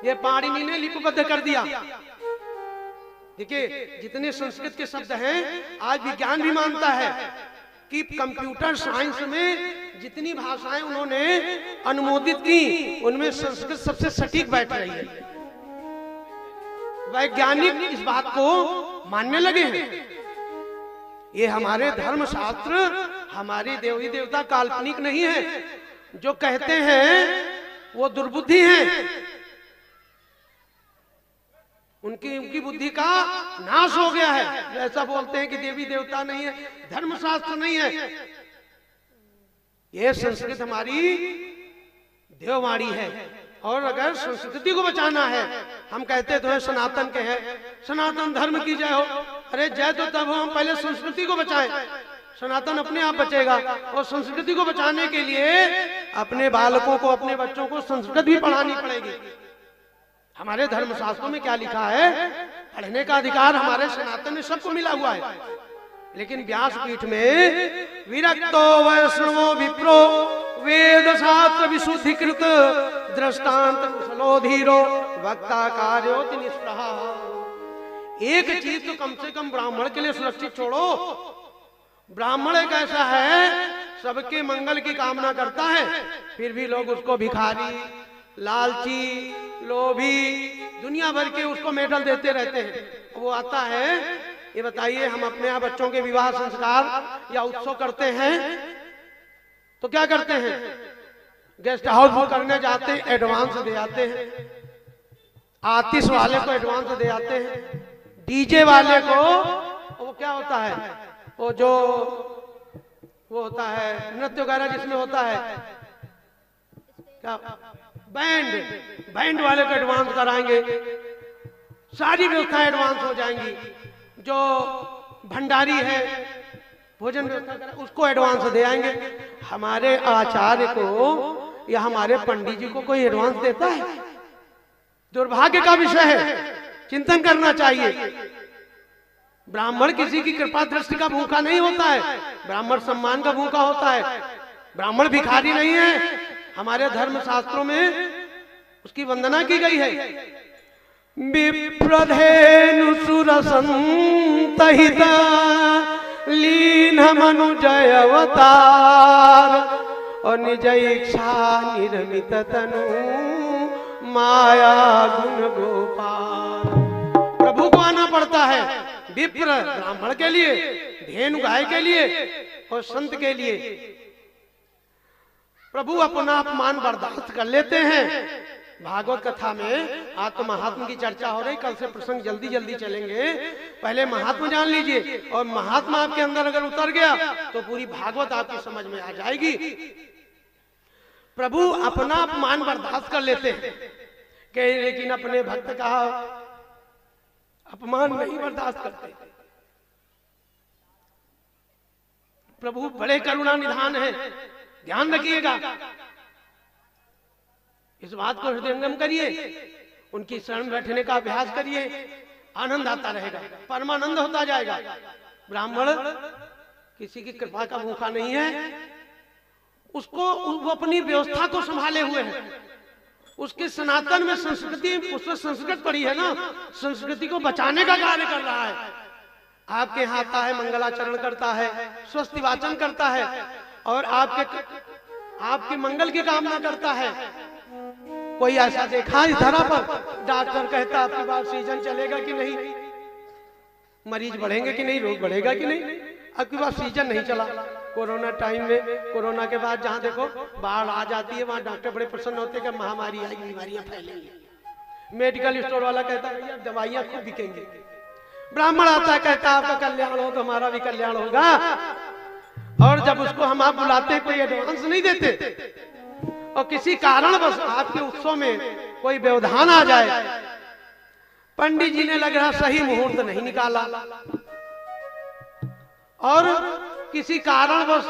ये पाणिनि ने लिपिबद्ध कर दिया। देखिए जितने संस्कृत के शब्द हैं, आज विज्ञान भी मानता है कि कंप्यूटर साइंस में जितनी भाषाएं उन्होंने अनुमोदित की, उनमें संस्कृत सबसे सटीक बैठ रही है। वैज्ञानिक इस बात को मानने लगे हैं। ये हमारे धर्मशास्त्र, हमारे देवी देवता काल्पनिक नहीं है। जो कहते हैं वो दुर्बुद्धि है, उनकी बुद्धि का नाश हो गया है। ऐसा बोलते हैं कि देवी देवता नहीं है, धर्मशास्त्र नहीं है। यह संस्कृत हमारी देववाणी है, और अगर संस्कृति को बचाना है, हम कहते तो है सनातन के हैं, सनातन धर्म की जय हो। अरे जय तो तब हो, हम पहले संस्कृति को बचाएं, सनातन अपने आप बचेगा। और संस्कृति को बचाने के लिए अपने बालकों को, अपने बच्चों को संस्कृत भी पढ़ानी पड़ेगी। हमारे धर्मशास्त्रों में क्या लिखा है? पढ़ने का अधिकार हमारे सनातन में सबको मिला हुआ है। लेकिन व्यासपीठ में विरक्तो वैष्णवो विप्रो वेद शास्त्र विशुद्धिकृत दृष्टांत कुशलो धीरो वक्ता कार्योति निष्प्रहा। एक चीज तो कम से कम ब्राह्मण के लिए सुरक्षित छोड़ो। ब्राह्मण एक ऐसा है, सबके मंगल की कामना करता है, फिर भी लोग उसको भिखारी, लालची, लोभी, दुनिया भर के उसको मेडल देते रहते हैं। वो आता है, ये बताइए, हम अपने यहाँ बच्चों के विवाह संस्कार या उत्सव करते हैं तो क्या करते हैं? गेस्ट हाउस बुक करने जाते हैं, एडवांस दे आते हैं। आतिश वाले को एडवांस दे आते हैं। डीजे वाले को वो क्या होता है, वो जो वो होता है नृत्य वगैरह जिसमें होता है क्या, बैंड वाले को एडवांस कराएंगे। सारी व्यवस्थाएं एडवांस हो जाएंगी। जो भंडारी है, भोजन व्यवस्था उसको एडवांस दे आएंगे। हमारे आचार्य को या हमारे पंडित जी को कोई एडवांस देता है? दुर्भाग्य का विषय है, चिंतन करना चाहिए। ब्राह्मण किसी की कृपा दृष्टि का भूखा नहीं होता है, ब्राह्मण सम्मान का भूखा होता है। ब्राह्मण भिखारी नहीं है। हमारे धर्म शास्त्रों में उसकी वंदना की गई है। विप्रधेनु सुरसंतहित लीन मनुजय अवतार और निज इच्छा निर्मित तनु माया गुण गोपाल। प्रभु को आना पड़ता है। विप्र ब्राह्मण के लिए, धेनु गाय के लिए और संत के लिए। प्रभु अपना अपमान बर्दाश्त कर लेते हैं। भागवत कथा में आज तो महात्मा की चर्चा हो रही, कल से प्रसंग जल्दी जल्दी चलेंगे। पहले महात्मा जान लीजिए, और महात्मा आपके अंदर अगर उतर गया तो पूरी भागवत आपकी समझ में आ जाएगी। प्रभु अपना अपमान बर्दाश्त कर लेते हैं, लेकिन अपने भक्त का अपमान नहीं बर्दाश्त करते। प्रभु बड़े करुणा निधान है, ध्यान रखिएगा। इस बात को हृदयंगम करिए, उनकी शरण बैठने का अभ्यास करिए, आनंद आता रहेगा, परमानंद होता जाएगा। ब्राह्मण किसी की कृपा का भूखा नहीं है। उसको वो अपनी व्यवस्था को संभाले हुए है। उसके सनातन में संस्कृति, उसने संस्कृत पढ़ी है ना, संस्कृति को बचाने का कार्य कर रहा है। आपके यहाँ आता है, मंगलाचरण करता है, स्वस्ति वाचन करता है, और आपके मंगल की कामना करता है। कोई ऐसा देखा इस धरा पर? डॉक्टर कहता आपके पास सीजन चलेगा कि नहीं, मरीज बढ़ेंगे कि नहीं, रोग बढ़ेगा कि नहीं। आपके पास सीजन नहीं चला। कोरोना टाइम में, कोरोना के बाद जहाँ देखो बाढ़ आ जाती है, वहाँ डॉक्टर बड़े प्रसन्न होते हैं कि महामारी आएगी, बीमारियां फैलेंगी। मेडिकल स्टोर वाला कहता है भैया दवाइयां खूब बिकेंगी। ब्राह्मण आता कहता आपका कल्याण हो तो हमारा भी कल्याण होगा। और जब उसको हम आप बुलाते कोई एडवांस नहीं देते, और किसी कारण बस आपके उत्सव में कोई व्यवधान आ जाए, पंडित जी ने लग रहा सही मुहूर्त नहीं निकाला और किसी कारणवश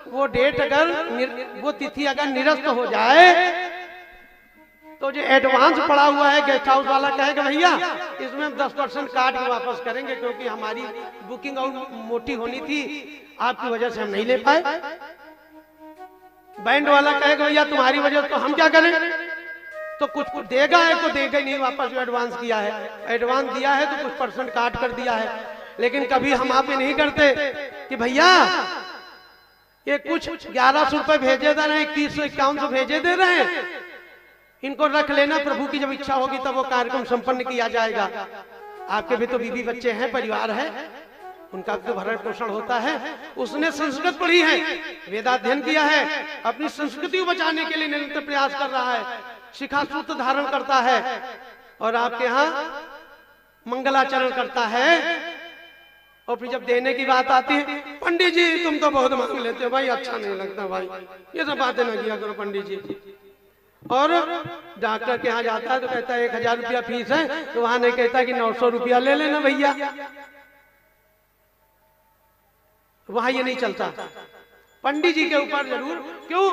वो डेट अगर वो तिथि अगर निरस्त हो जाए तो जो एडवांस पड़ा हुआ है गेस्ट हाउस वाला कहेगा भैया इसमें हम 10% काट के वापस करेंगे, क्योंकि हमारी बुकिंग और मोटी होनी थी, आपकी वजह से हम नहीं ले पाए। बैंड वाला कहेगा भैया तुम्हारी वजह से तो हम क्या करें, तो कुछ देगा है तो देगा ही नहीं वापस जो एडवांस किया है। एडवांस दिया है तो कुछ % काट कर दिया है। लेकिन कभी हम आप ये नहीं करते कि भैया ये कुछ 1100 रुपए भेजे दे रहे हैं, 2151 भेजे दे रहे हैं, इनको रख लेना, प्रभु की जब इच्छा होगी तब वो कार्यक्रम संपन्न किया जाएगा। आपके भी तो बीवी बच्चे हैं, परिवार है, उनका तो भरण पोषण होता है। उसने संस्कृत पढ़ी है, वेदाध्ययन किया है, अपनी संस्कृति को बचाने के लिए निरंतर प्रयास कर रहा है, शिखा सूत्र धारण करता है, और आपके यहाँ मंगलाचरण करता है। और फिर जब देने की बात आती है, पंडित जी तुम तो बहुत मांग लेते हो भाई, अच्छा नहीं लगता भाई, ये सब बातें ना किया करो पंडित जी। और डॉक्टर के यहाँ जाता है तो कहता है 1000 रुपया फीस है, तो वहां नहीं कहता कि 900 रुपया ले लेना भैया, वहां ये नहीं चलता। पंडित जी के ऊपर जरूर, क्यों,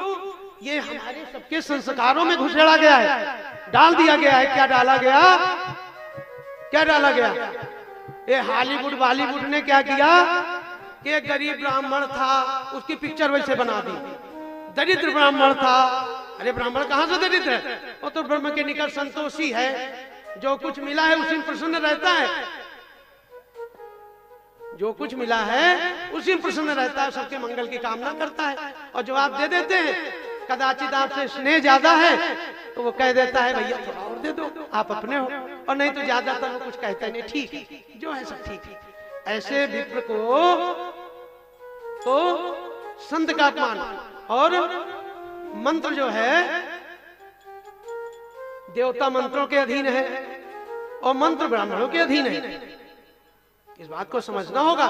ये हमारे सबके संस्कारों में घुसेड़ा गया है, डाल दिया गया है। क्या डाला गया, क्या डाला गया? ये हॉलीवुड बॉलीवुड ने क्या किया कि एक गरीब ब्राह्मण था, उसकी पिक्चर वैसे बना दी। दरिद्र ब्राह्मण था, अरे ब्राह्मण कहां से दरिद्र है, वो तो ब्रह्म के निकट संतोषी है, जो कुछ मिला है उसी में प्रसन्न रहता है, जो कुछ मिला है उसी में प्रसन्न रहता है, सबके मंगल की कामना करता है। और जो आप दे देते हैं, कदाचित आपसे स्नेह ज्यादा है तो वो कह देता है भैया थोड़ा और दे दो, आप अपने हो, और नहीं तो ज्यादातर वो कुछ कहता नहीं, ठीक जो है सब ठीक है। ऐसे विप्र को तो संत का अपमान। और मंत्र जो है देवता मंत्रों के अधीन है और मंत्र ब्राह्मणों के अधीन है। इस बात को समझना होगा,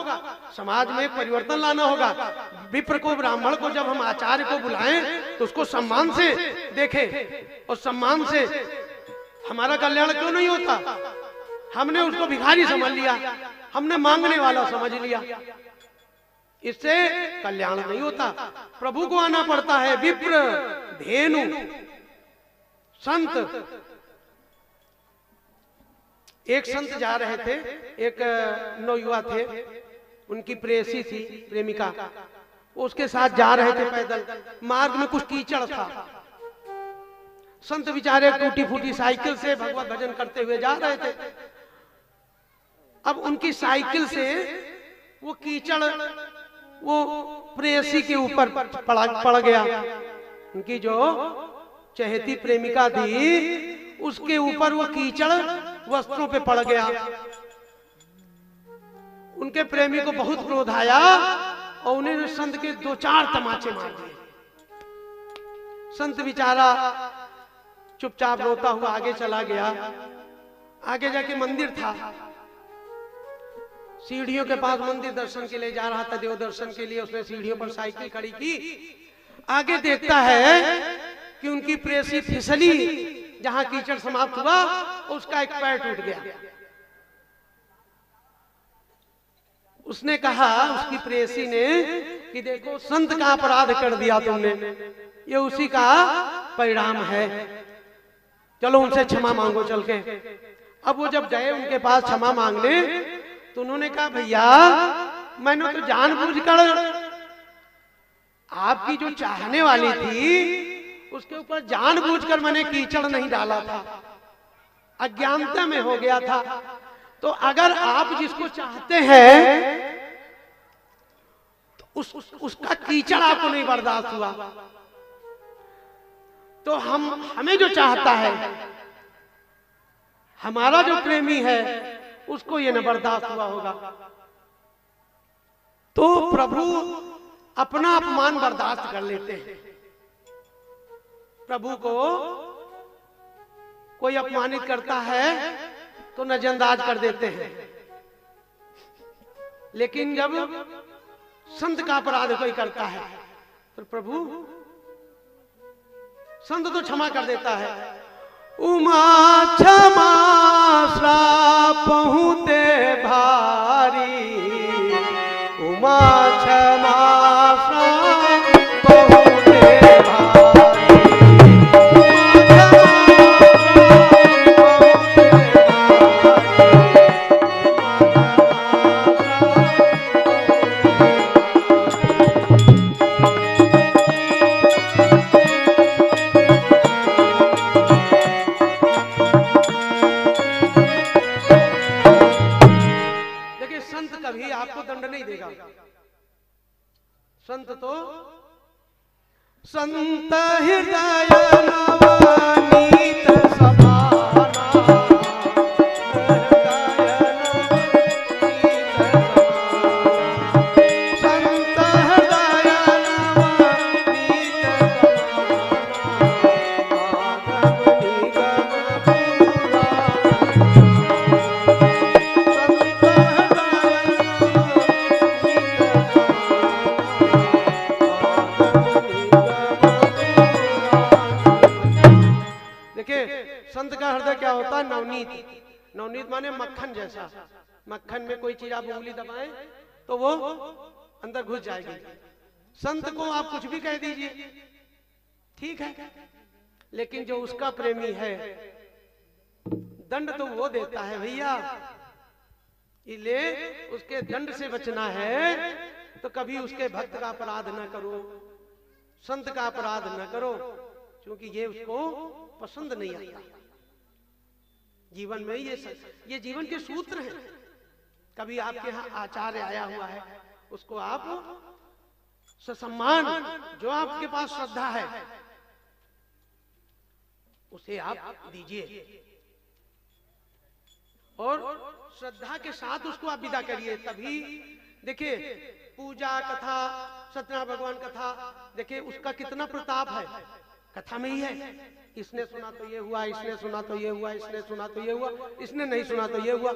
समाज में परिवर्तन लाना होगा। विप्र को, ब्राह्मण को जब हम आचार्य को बुलाएं तो उसको सम्मान से देखें, और सम्मान से हमारा कल्याण क्यों नहीं होता? हमने उसको भिखारी समझ लिया, हमने मांगने वाला समझ लिया, इससे कल्याण नहीं होता। प्रभु को आना पड़ता है। विप्र, धेनु, संत। एक संत जा रहे थे, एक नौयुवा थे, उनकी प्रेयसी थी, प्रेमिका, वो उसके साथ जा रहे थे पैदल। मार्ग में कुछ कीचड़ था, संत बेचारे टूटी फूटी साइकिल से भगवत भजन करते हुए जा रहे थे। अब उनकी साइकिल से वो कीचड़ वो प्रेयसी के ऊपर पड़ गया। उनकी जो चहेती प्रेमिका थी उसके ऊपर वो कीचड़ वस्त्रों पे पड़ गया। उनके प्रेमी को बहुत क्रोध आया और उन्हें संत के 2-4 तमाचे मार दिए। संत बेचारा चुपचाप रोता हुआ आगे चला गया। आगे जाके मंदिर था, सीढ़ियों के पास मंदिर दर्शन के लिए जा रहा था, देव दर्शन के लिए। उसने सीढ़ियों पर साइकिल खड़ी की, आगे देखता है कि उनकी प्रेयसी फिसली, जहां कीचड़ समाप्त हुआ उसका एक पैर टूट गया। उसने कहा, उसकी प्रेयसी ने, कि देखो संत का अपराध कर दिया तुमने, ये उसी का परिणाम है, चलो उनसे क्षमा मांगो चल के। अब वो जब गए उनके पास क्षमा मांगने, तो उन्होंने कहा भैया मैंने तो जानबूझकर आपकी जो चाहने वाली थी उसके ऊपर जानबूझकर मैंने कीचड़ नहीं डाला था, अज्ञानता में हो गया था। तो अगर आप जिसको चाहते हैं तो उसका कीचड़ आपको नहीं बर्दाश्त हुआ, तो हमें जो चाहता है, हमारा जो प्रेमी है, उसको ये न बर्दाश्त हुआ होगा। तो प्रभु अपना अपमान बर्दाश्त कर लेते हैं। प्रभु को कोई अपमानित करता है तो नजरअंदाज कर देते हैं, लेकिन जब संत का अपराध कोई करता है तो प्रभु, संत तो क्षमा कर देता है। उमा क्षमा श्राप ते भारी, उमा संत तो संत हृदय नवनीत समाना, संत हृदय नवनीत संत का हृदय क्या होता है? नवनीत। नवनीत माने मक्खन जैसा। मक्खन में कोई चीज आप उंगली दबाएं तो वो अंदर घुस जाएगी। संत को आप कुछ भी कह दीजिए, ठीक है, लेकिन जो उसका प्रेमी है दंड तो वो देता है भैया। इसलिए उसके दंड से बचना है तो कभी उसके भक्त का अपराध न करो, संत का अपराध न करो, क्योंकि ये उसको पसंद नहीं आता। जीवन में ये जीवन के सूत्र हैं। कभी आपके यहाँ आचार्य आया हुआ है, उसको आप ससम्मान, जो आपके पास श्रद्धा है उसे आप दीजिए और श्रद्धा के साथ उसको आप विदा करिए। तभी देखिए पूजा कथा, सत्यनारायण भगवान कथा, देखिए उसका कितना प्रताप है, कथा में ही है। इसने सुना तो ये हुआ, इसने सुना तो ये हुआ, इसने सुना तो ये हुआ, इसने नहीं सुना तो ये हुआ।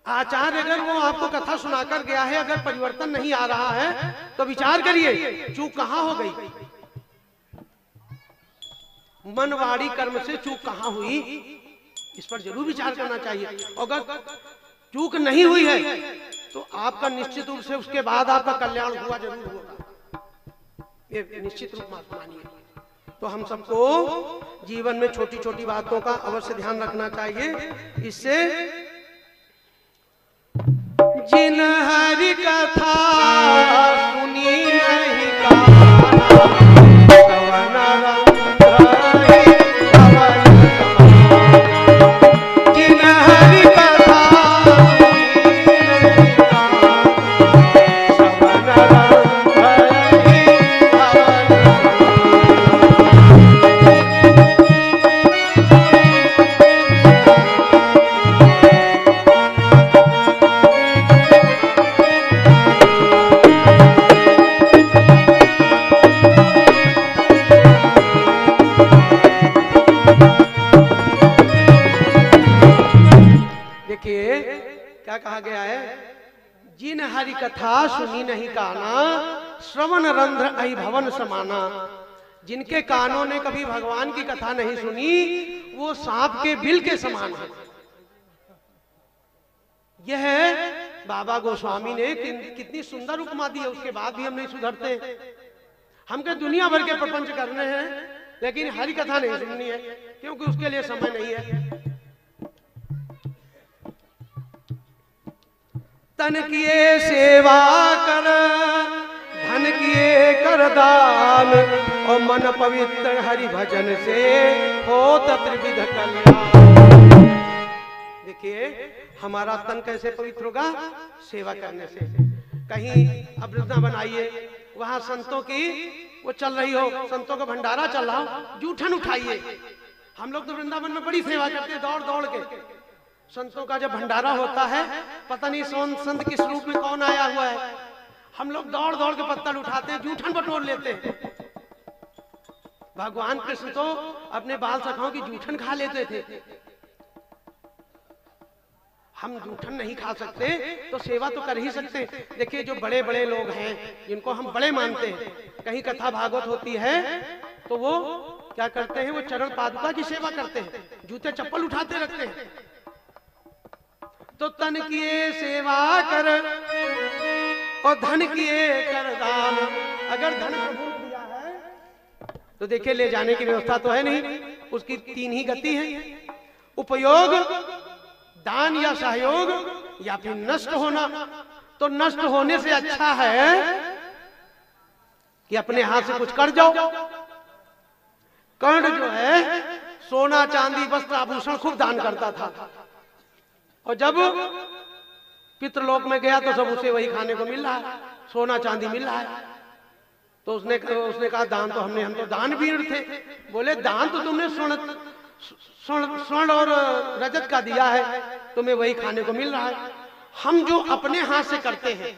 आचार्य अगर वो आपको कथा सुनाकर गया है, अगर परिवर्तन नहीं आ रहा है तो विचार करिए चूक कहां हो गई। मन वाणी कर्म से चूक कहां हुई, इस पर जरूर विचार करना चाहिए। अगर चूक नहीं हुई है तो आपका निश्चित रूप से उसके बाद आपका कल्याण हुआ जरूर होगा, ये निश्चित रूप में मानिए। तो हम सबको जीवन में छोटी छोटी बातों का अवश्य ध्यान रखना चाहिए। इससे जिन हरि कथा सुनी नहीं कथा सुनी नहीं काना, श्रवण रंध्र अहि भवन समाना। जिनके कानों ने कभी भगवान की कथा नहीं सुनी वो सांप के बिल के समान है। यह बाबा गोस्वामी ने कितनी सुंदर उपमा दी है, उसके बाद भी हम नहीं सुधरते। हम के दुनिया भर के प्रपंच करने हैं लेकिन हरि कथा नहीं सुननी है, क्योंकि उसके लिए समय नहीं है। तन किए सेवा कर, धन किए कर दान, और मन पवित्र हरि भजन से हो त्रिविध कल्याण। देखिए हमारा तन कैसे पवित्र होगा? सेवा करने से। कहीं अब वृंदावन आइए, वहां संतों की वो चल रही हो, संतों का भंडारा चल रहा हो, जूठन उठाइए। हम लोग तो वृंदावन में बड़ी सेवा करते हैं दौड़ दौड़ के। संतों का जब भंडारा होता है, पता नहीं संत किस रूप में कौन आया हुआ है, हम लोग दौड़ दौड़ के पत्तल उठाते हैं, जूठन बटोर लेते हैं। भगवान कृष्ण तो अपने बाल सखाओं की जूठन खा लेते थे। हम जूठन नहीं खा सकते तो सेवा तो कर ही सकते। देखिए जो बड़े बड़े लोग हैं जिनको हम बड़े मानते हैं, कहीं कथा भागवत होती है तो वो क्या करते हैं? वो चरण पादुका की सेवा करते हैं, जूते चप्पल उठाते रखते हैं। तो तन किए सेवा कर और धन किए कर दान। अगर धन प्रभु ने दिया है तो देखिए ले जाने की व्यवस्था तो है नहीं, उसकी तीन ही गति है, उपयोग, दान या सहयोग, या फिर नष्ट होना। तो नष्ट होने से अच्छा है कि अपने हाथ से कुछ कर जाओ। कर्ण जो है सोना चांदी वस्त्र आभूषण खूब दान करता था, और जब पितृलोक में गया तो सब उसे वही खाने को मिल रहा है, सोना चांदी मिल रहा है। तो उसने कहा दान तो हम तो दानवीर थे। बोले दान तो तुमने स्वर्ण और रजत का दिया है, तुम्हें वही खाने को मिल रहा है। हम जो अपने हाथ से करते हैं,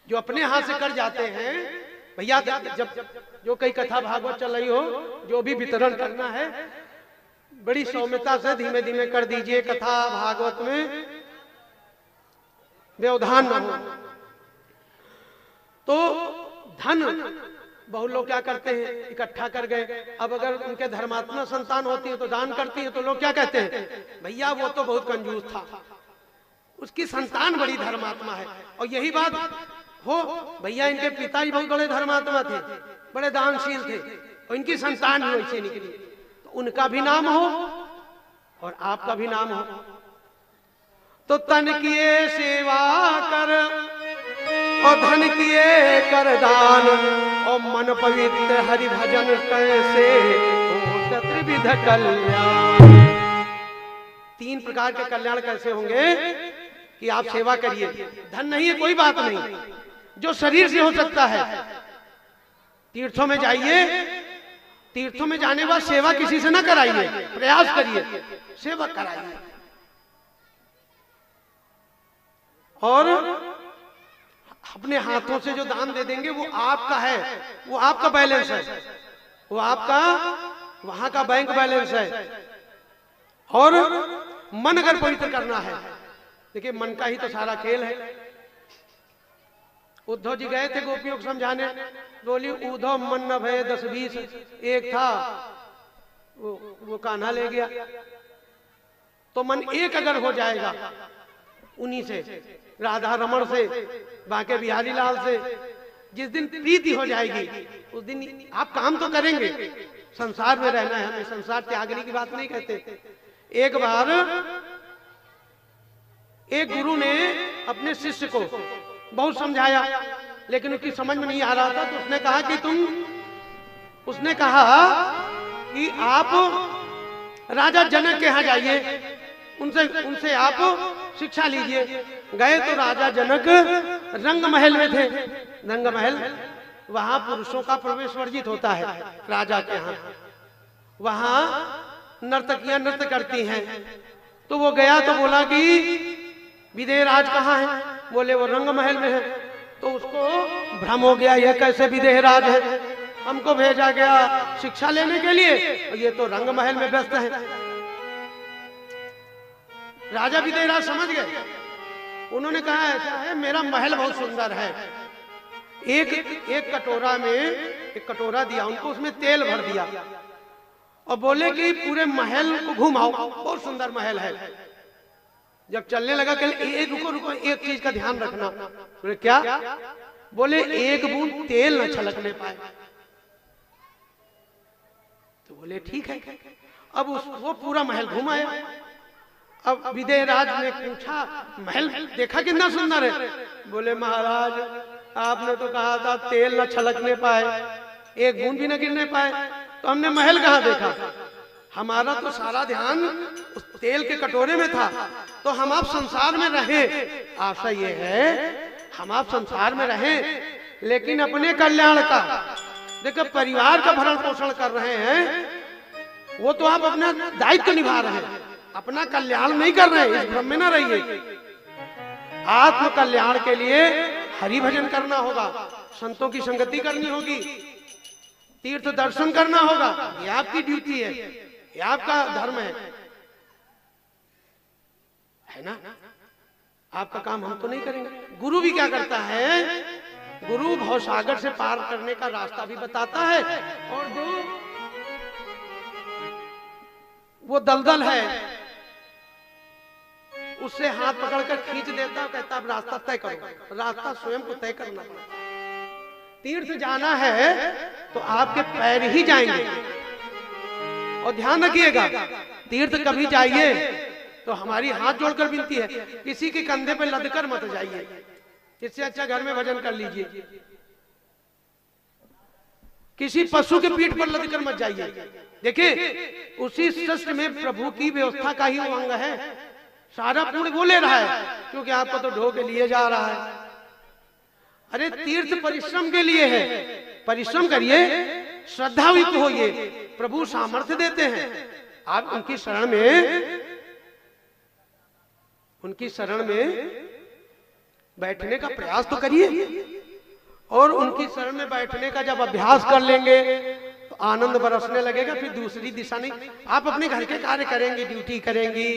जो अपने हाथ से कर जाते हैं भैया, जब जो कई कथा भागवत चल रही हो, जो भी वितरण करना है बड़ी सौम्यता से धीमे धीमे कर दीजिए। कथा भागवत में व्यवधान न हो। तो धन बहुत लोग क्या करते हैं, इकट्ठा कर गए। अब अगर उनके धर्मात्मा संतान होती है तो दान करती है, तो लोग क्या कहते हैं, भैया वो तो बहुत कंजूस था, उसकी संतान बड़ी धर्मात्मा है। और यही बात हो, भैया इनके पिताजी बहुत बड़े धर्मात्मा थे, बड़े दानशील थे, और इनकी संतान भी वैसे निकली, तो उनका भी नाम हो और आपका भी नाम हो। तो तन किए सेवा कर और धन किए कर दान, और मन पवित्र हरि भजन कैसे हो त्रिविध कल्याण। 3 प्रकार के कल्याण कैसे होंगे कि आप सेवा करिए। धन नहीं है कोई बात नहीं, जो शरीर से हो सकता है। तीर्थों में जाइए, तीर्थों में जाने के बाद सेवा किसी से ना कराइए, प्रयास करिए, सेवा कराइए। और अपने हाथों से जो दान दे देंगे वो आपका है, वो आपका बैलेंस है, वो आपका वहां का बैंक बैलेंस है। और मन अगर पवित्र करना है, देखिए मन का ही तो सारा खेल है। उद्धव जी गए थे गोपियों को समझाने, बोली उद्धव मन न भय 10-20, एक था वो कान्हा ले गया। तो मन एक अगर हो जाएगा उन्हीं से, राधा रमण से, बांके बिहारी लाल से, जिस दिन प्रीति हो जाएगी उस दिन आप काम तो करेंगे। संसार में रहना है हमें, संसार त्यागने की बात नहीं कहते। एक बार एक गुरु ने अपने शिष्य को बहुत समझाया, लेकिन उसकी समझ में नहीं आ रहा था। तो उसने कहा कि आप राजा जनक के यहाँ जाइए, उनसे आप शिक्षा लीजिए। गए तो राजा जनक रंग महल में थे। रंग महल, वहां पुरुषों का प्रवेश वर्जित होता है राजा के यहाँ। वहां नर्तकियां नृत्य करती हैं। तो वो गया तो बोला कि विदेहराज कहाँ है? बोले वो रंग महल में है। तो उसको भ्रम हो गया, यह कैसे विदेहराज है, हमको भेजा गया शिक्षा लेने के लिए, ये तो रंग महल में व्यस्त है। राजा विदेहराज समझ गए। उन्होंने कहा ऐसा है, मेरा महल बहुत सुंदर है। एक कटोरा में एक कटोरा दिया उनको, उसमें तेल भर दिया और बोले कि पूरे महल को घुमाओ, बहुत सुंदर महल है। जब चलने लगा कल रुको एक चीज का ध्यान रखना। बोले क्या? बोले एक बूंद तेल न छलकने पाए। तो बोले ठीक है। अब वो पूरा महल घुमाया। अब विदेहराज ने पूछा महल देखा कितना सुंदर है? बोले महाराज आपने तो कहा था तेल न छलकने पाए, एक बूंद भी न गिरने पाए, तो हमने महल कहाँ देखा? हमारा तो सारा ध्यान उस तेल के कटोरे में था। तो हम आप संसार में रहे, आशा ये है हम आप संसार में रहे, लेकिन अपने कल्याण का, देखो परिवार का भरण पोषण कर रहे हैं, वो तो आप अपना दायित्व निभा रहे हैं, अपना कल्याण नहीं कर रहे हैं। इस भ्रम में ना रहिए। आत्म कल्याण के लिए हरि भजन करना होगा, संतों की संगति करनी होगी, तीर्थ दर्शन करना होगा। ये आपकी ड्यूटी है, ये आपका धर्म है ना? आपका काम हम तो नहीं करेंगे। गुरु भी क्या करता है? गुरु भवसागर से पार करने का रास्ता भी बताता है, और जो वो दलदल है उससे हाथ पकड़कर खींच देता, कहता अब रास्ता तय करो। रास्ता स्वयं को तय करना पड़ता है। तीर्थ जाना है तो आपके पैर ही जाएंगे। और ध्यान रखिएगा, तीर्थ कभी जाइए तो हमारी हाथ जोड़कर विनती है, किसी के कंधे पे लदकर मत जाइए। इससे अच्छा घर में भजन कर लीजिए। किसी पशु के पीठ पर लदकर मत जाइए। देखिए उसी सृष्टि में प्रभु की व्यवस्था का ही वो अंग है। सारा पुण्य वो ले रहा है, क्योंकि आपको तो ढो के लिए जा रहा है। अरे तीर्थ परिश्रम के लिए है, परिश्रम करिए, श्रद्धायुक्त होइए, प्रभु सामर्थ्य देते हैं। आप उनकी शरण में बैठने का प्रयास तो करिए, और उनकी शरण में बैठने का जब अभ्यास कर लेंगे तो आनंद बरसने लगेगा। फिर दूसरी दिशा नहीं, आप अपने घर के कार्य करेंगे, ड्यूटी करेंगी,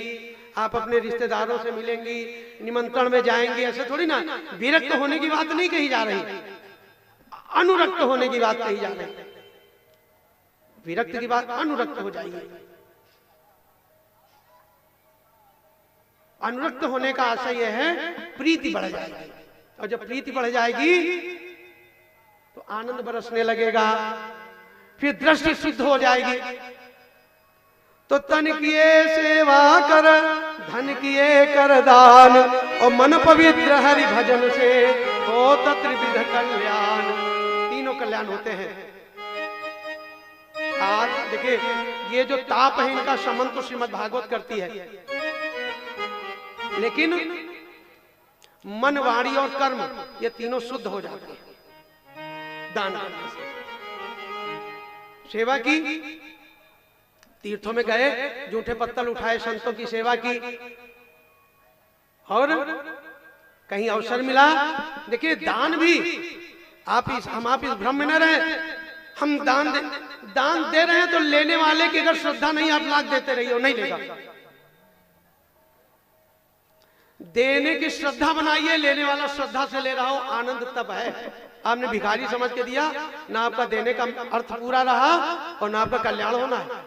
आप अपने रिश्तेदारों से मिलेंगी, निमंत्रण में जाएंगे, ऐसे थोड़ी ना। विरक्त होने की बात नहीं कही जा रही, अनुरक्त होने की बात कही जा रही। विरक्त की बात अनुरक्त हो जाएगी। अनुरक्त होने का आशय यह है प्रीति बढ़ जाएगी, और जब प्रीति बढ़ जाएगी तो आनंद बरसने लगेगा, फिर दृष्टि शुद्ध हो जाएगी। तो तन किए सेवा कर, धन किए कर दान, और मन पवित्र हरि भजन से हो त्रिविध कल्याण। तीनों कल्याण होते हैं। आज देखिए, ये जो ताप है इनका संबंध तो श्रीमद् भागवत करती है, लेकिन मन, वाणी और कर्म ये तीनों शुद्ध हो जाते हैं दान करने से। सेवा की, तीर्थों में गए, जूठे पत्तल उठाए, संतों की सेवा की, और कहीं अवसर मिला। देखिए दान भी आप इस भ्रम में न रहे। हम दान दे रहे हैं तो लेने वाले की अगर श्रद्धा नहीं, आप लाख देते रहिए, नहीं लेगा। देने की श्रद्धा बनाइए, लेने वाला श्रद्धा से ले रहा हो, आनंद तब है। आपने भिखारी समझ के दिया, ना आपका देने का अर्थ पूरा रहा और ना आपका कल्याण होना है।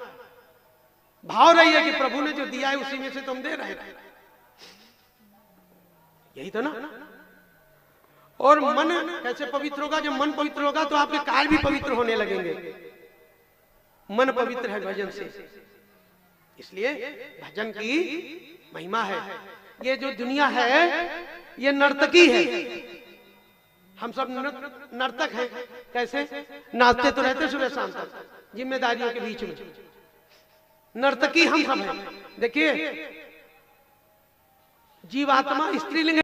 भाव रही है कि प्रभु ने जो दिया है उसी में से तुम दे रहे हैं, यही तो ना। और मन कैसे पवित्र होगा? जब मन पवित्र होगा तो आपके कार्य भी पवित्र होने लगेंगे। मन पवित्र है भजन से, इसलिए भजन की महिमा है। ये जो दुनिया है ये नर्तकी है, हम सब नर्तक हैं। कैसे नाचते तो रहते सुबह शाम तक जिम्मेदारियों के बीच में, नर्तकी हम सब हैं। देखिए जीवात्मा स्त्रीलिंग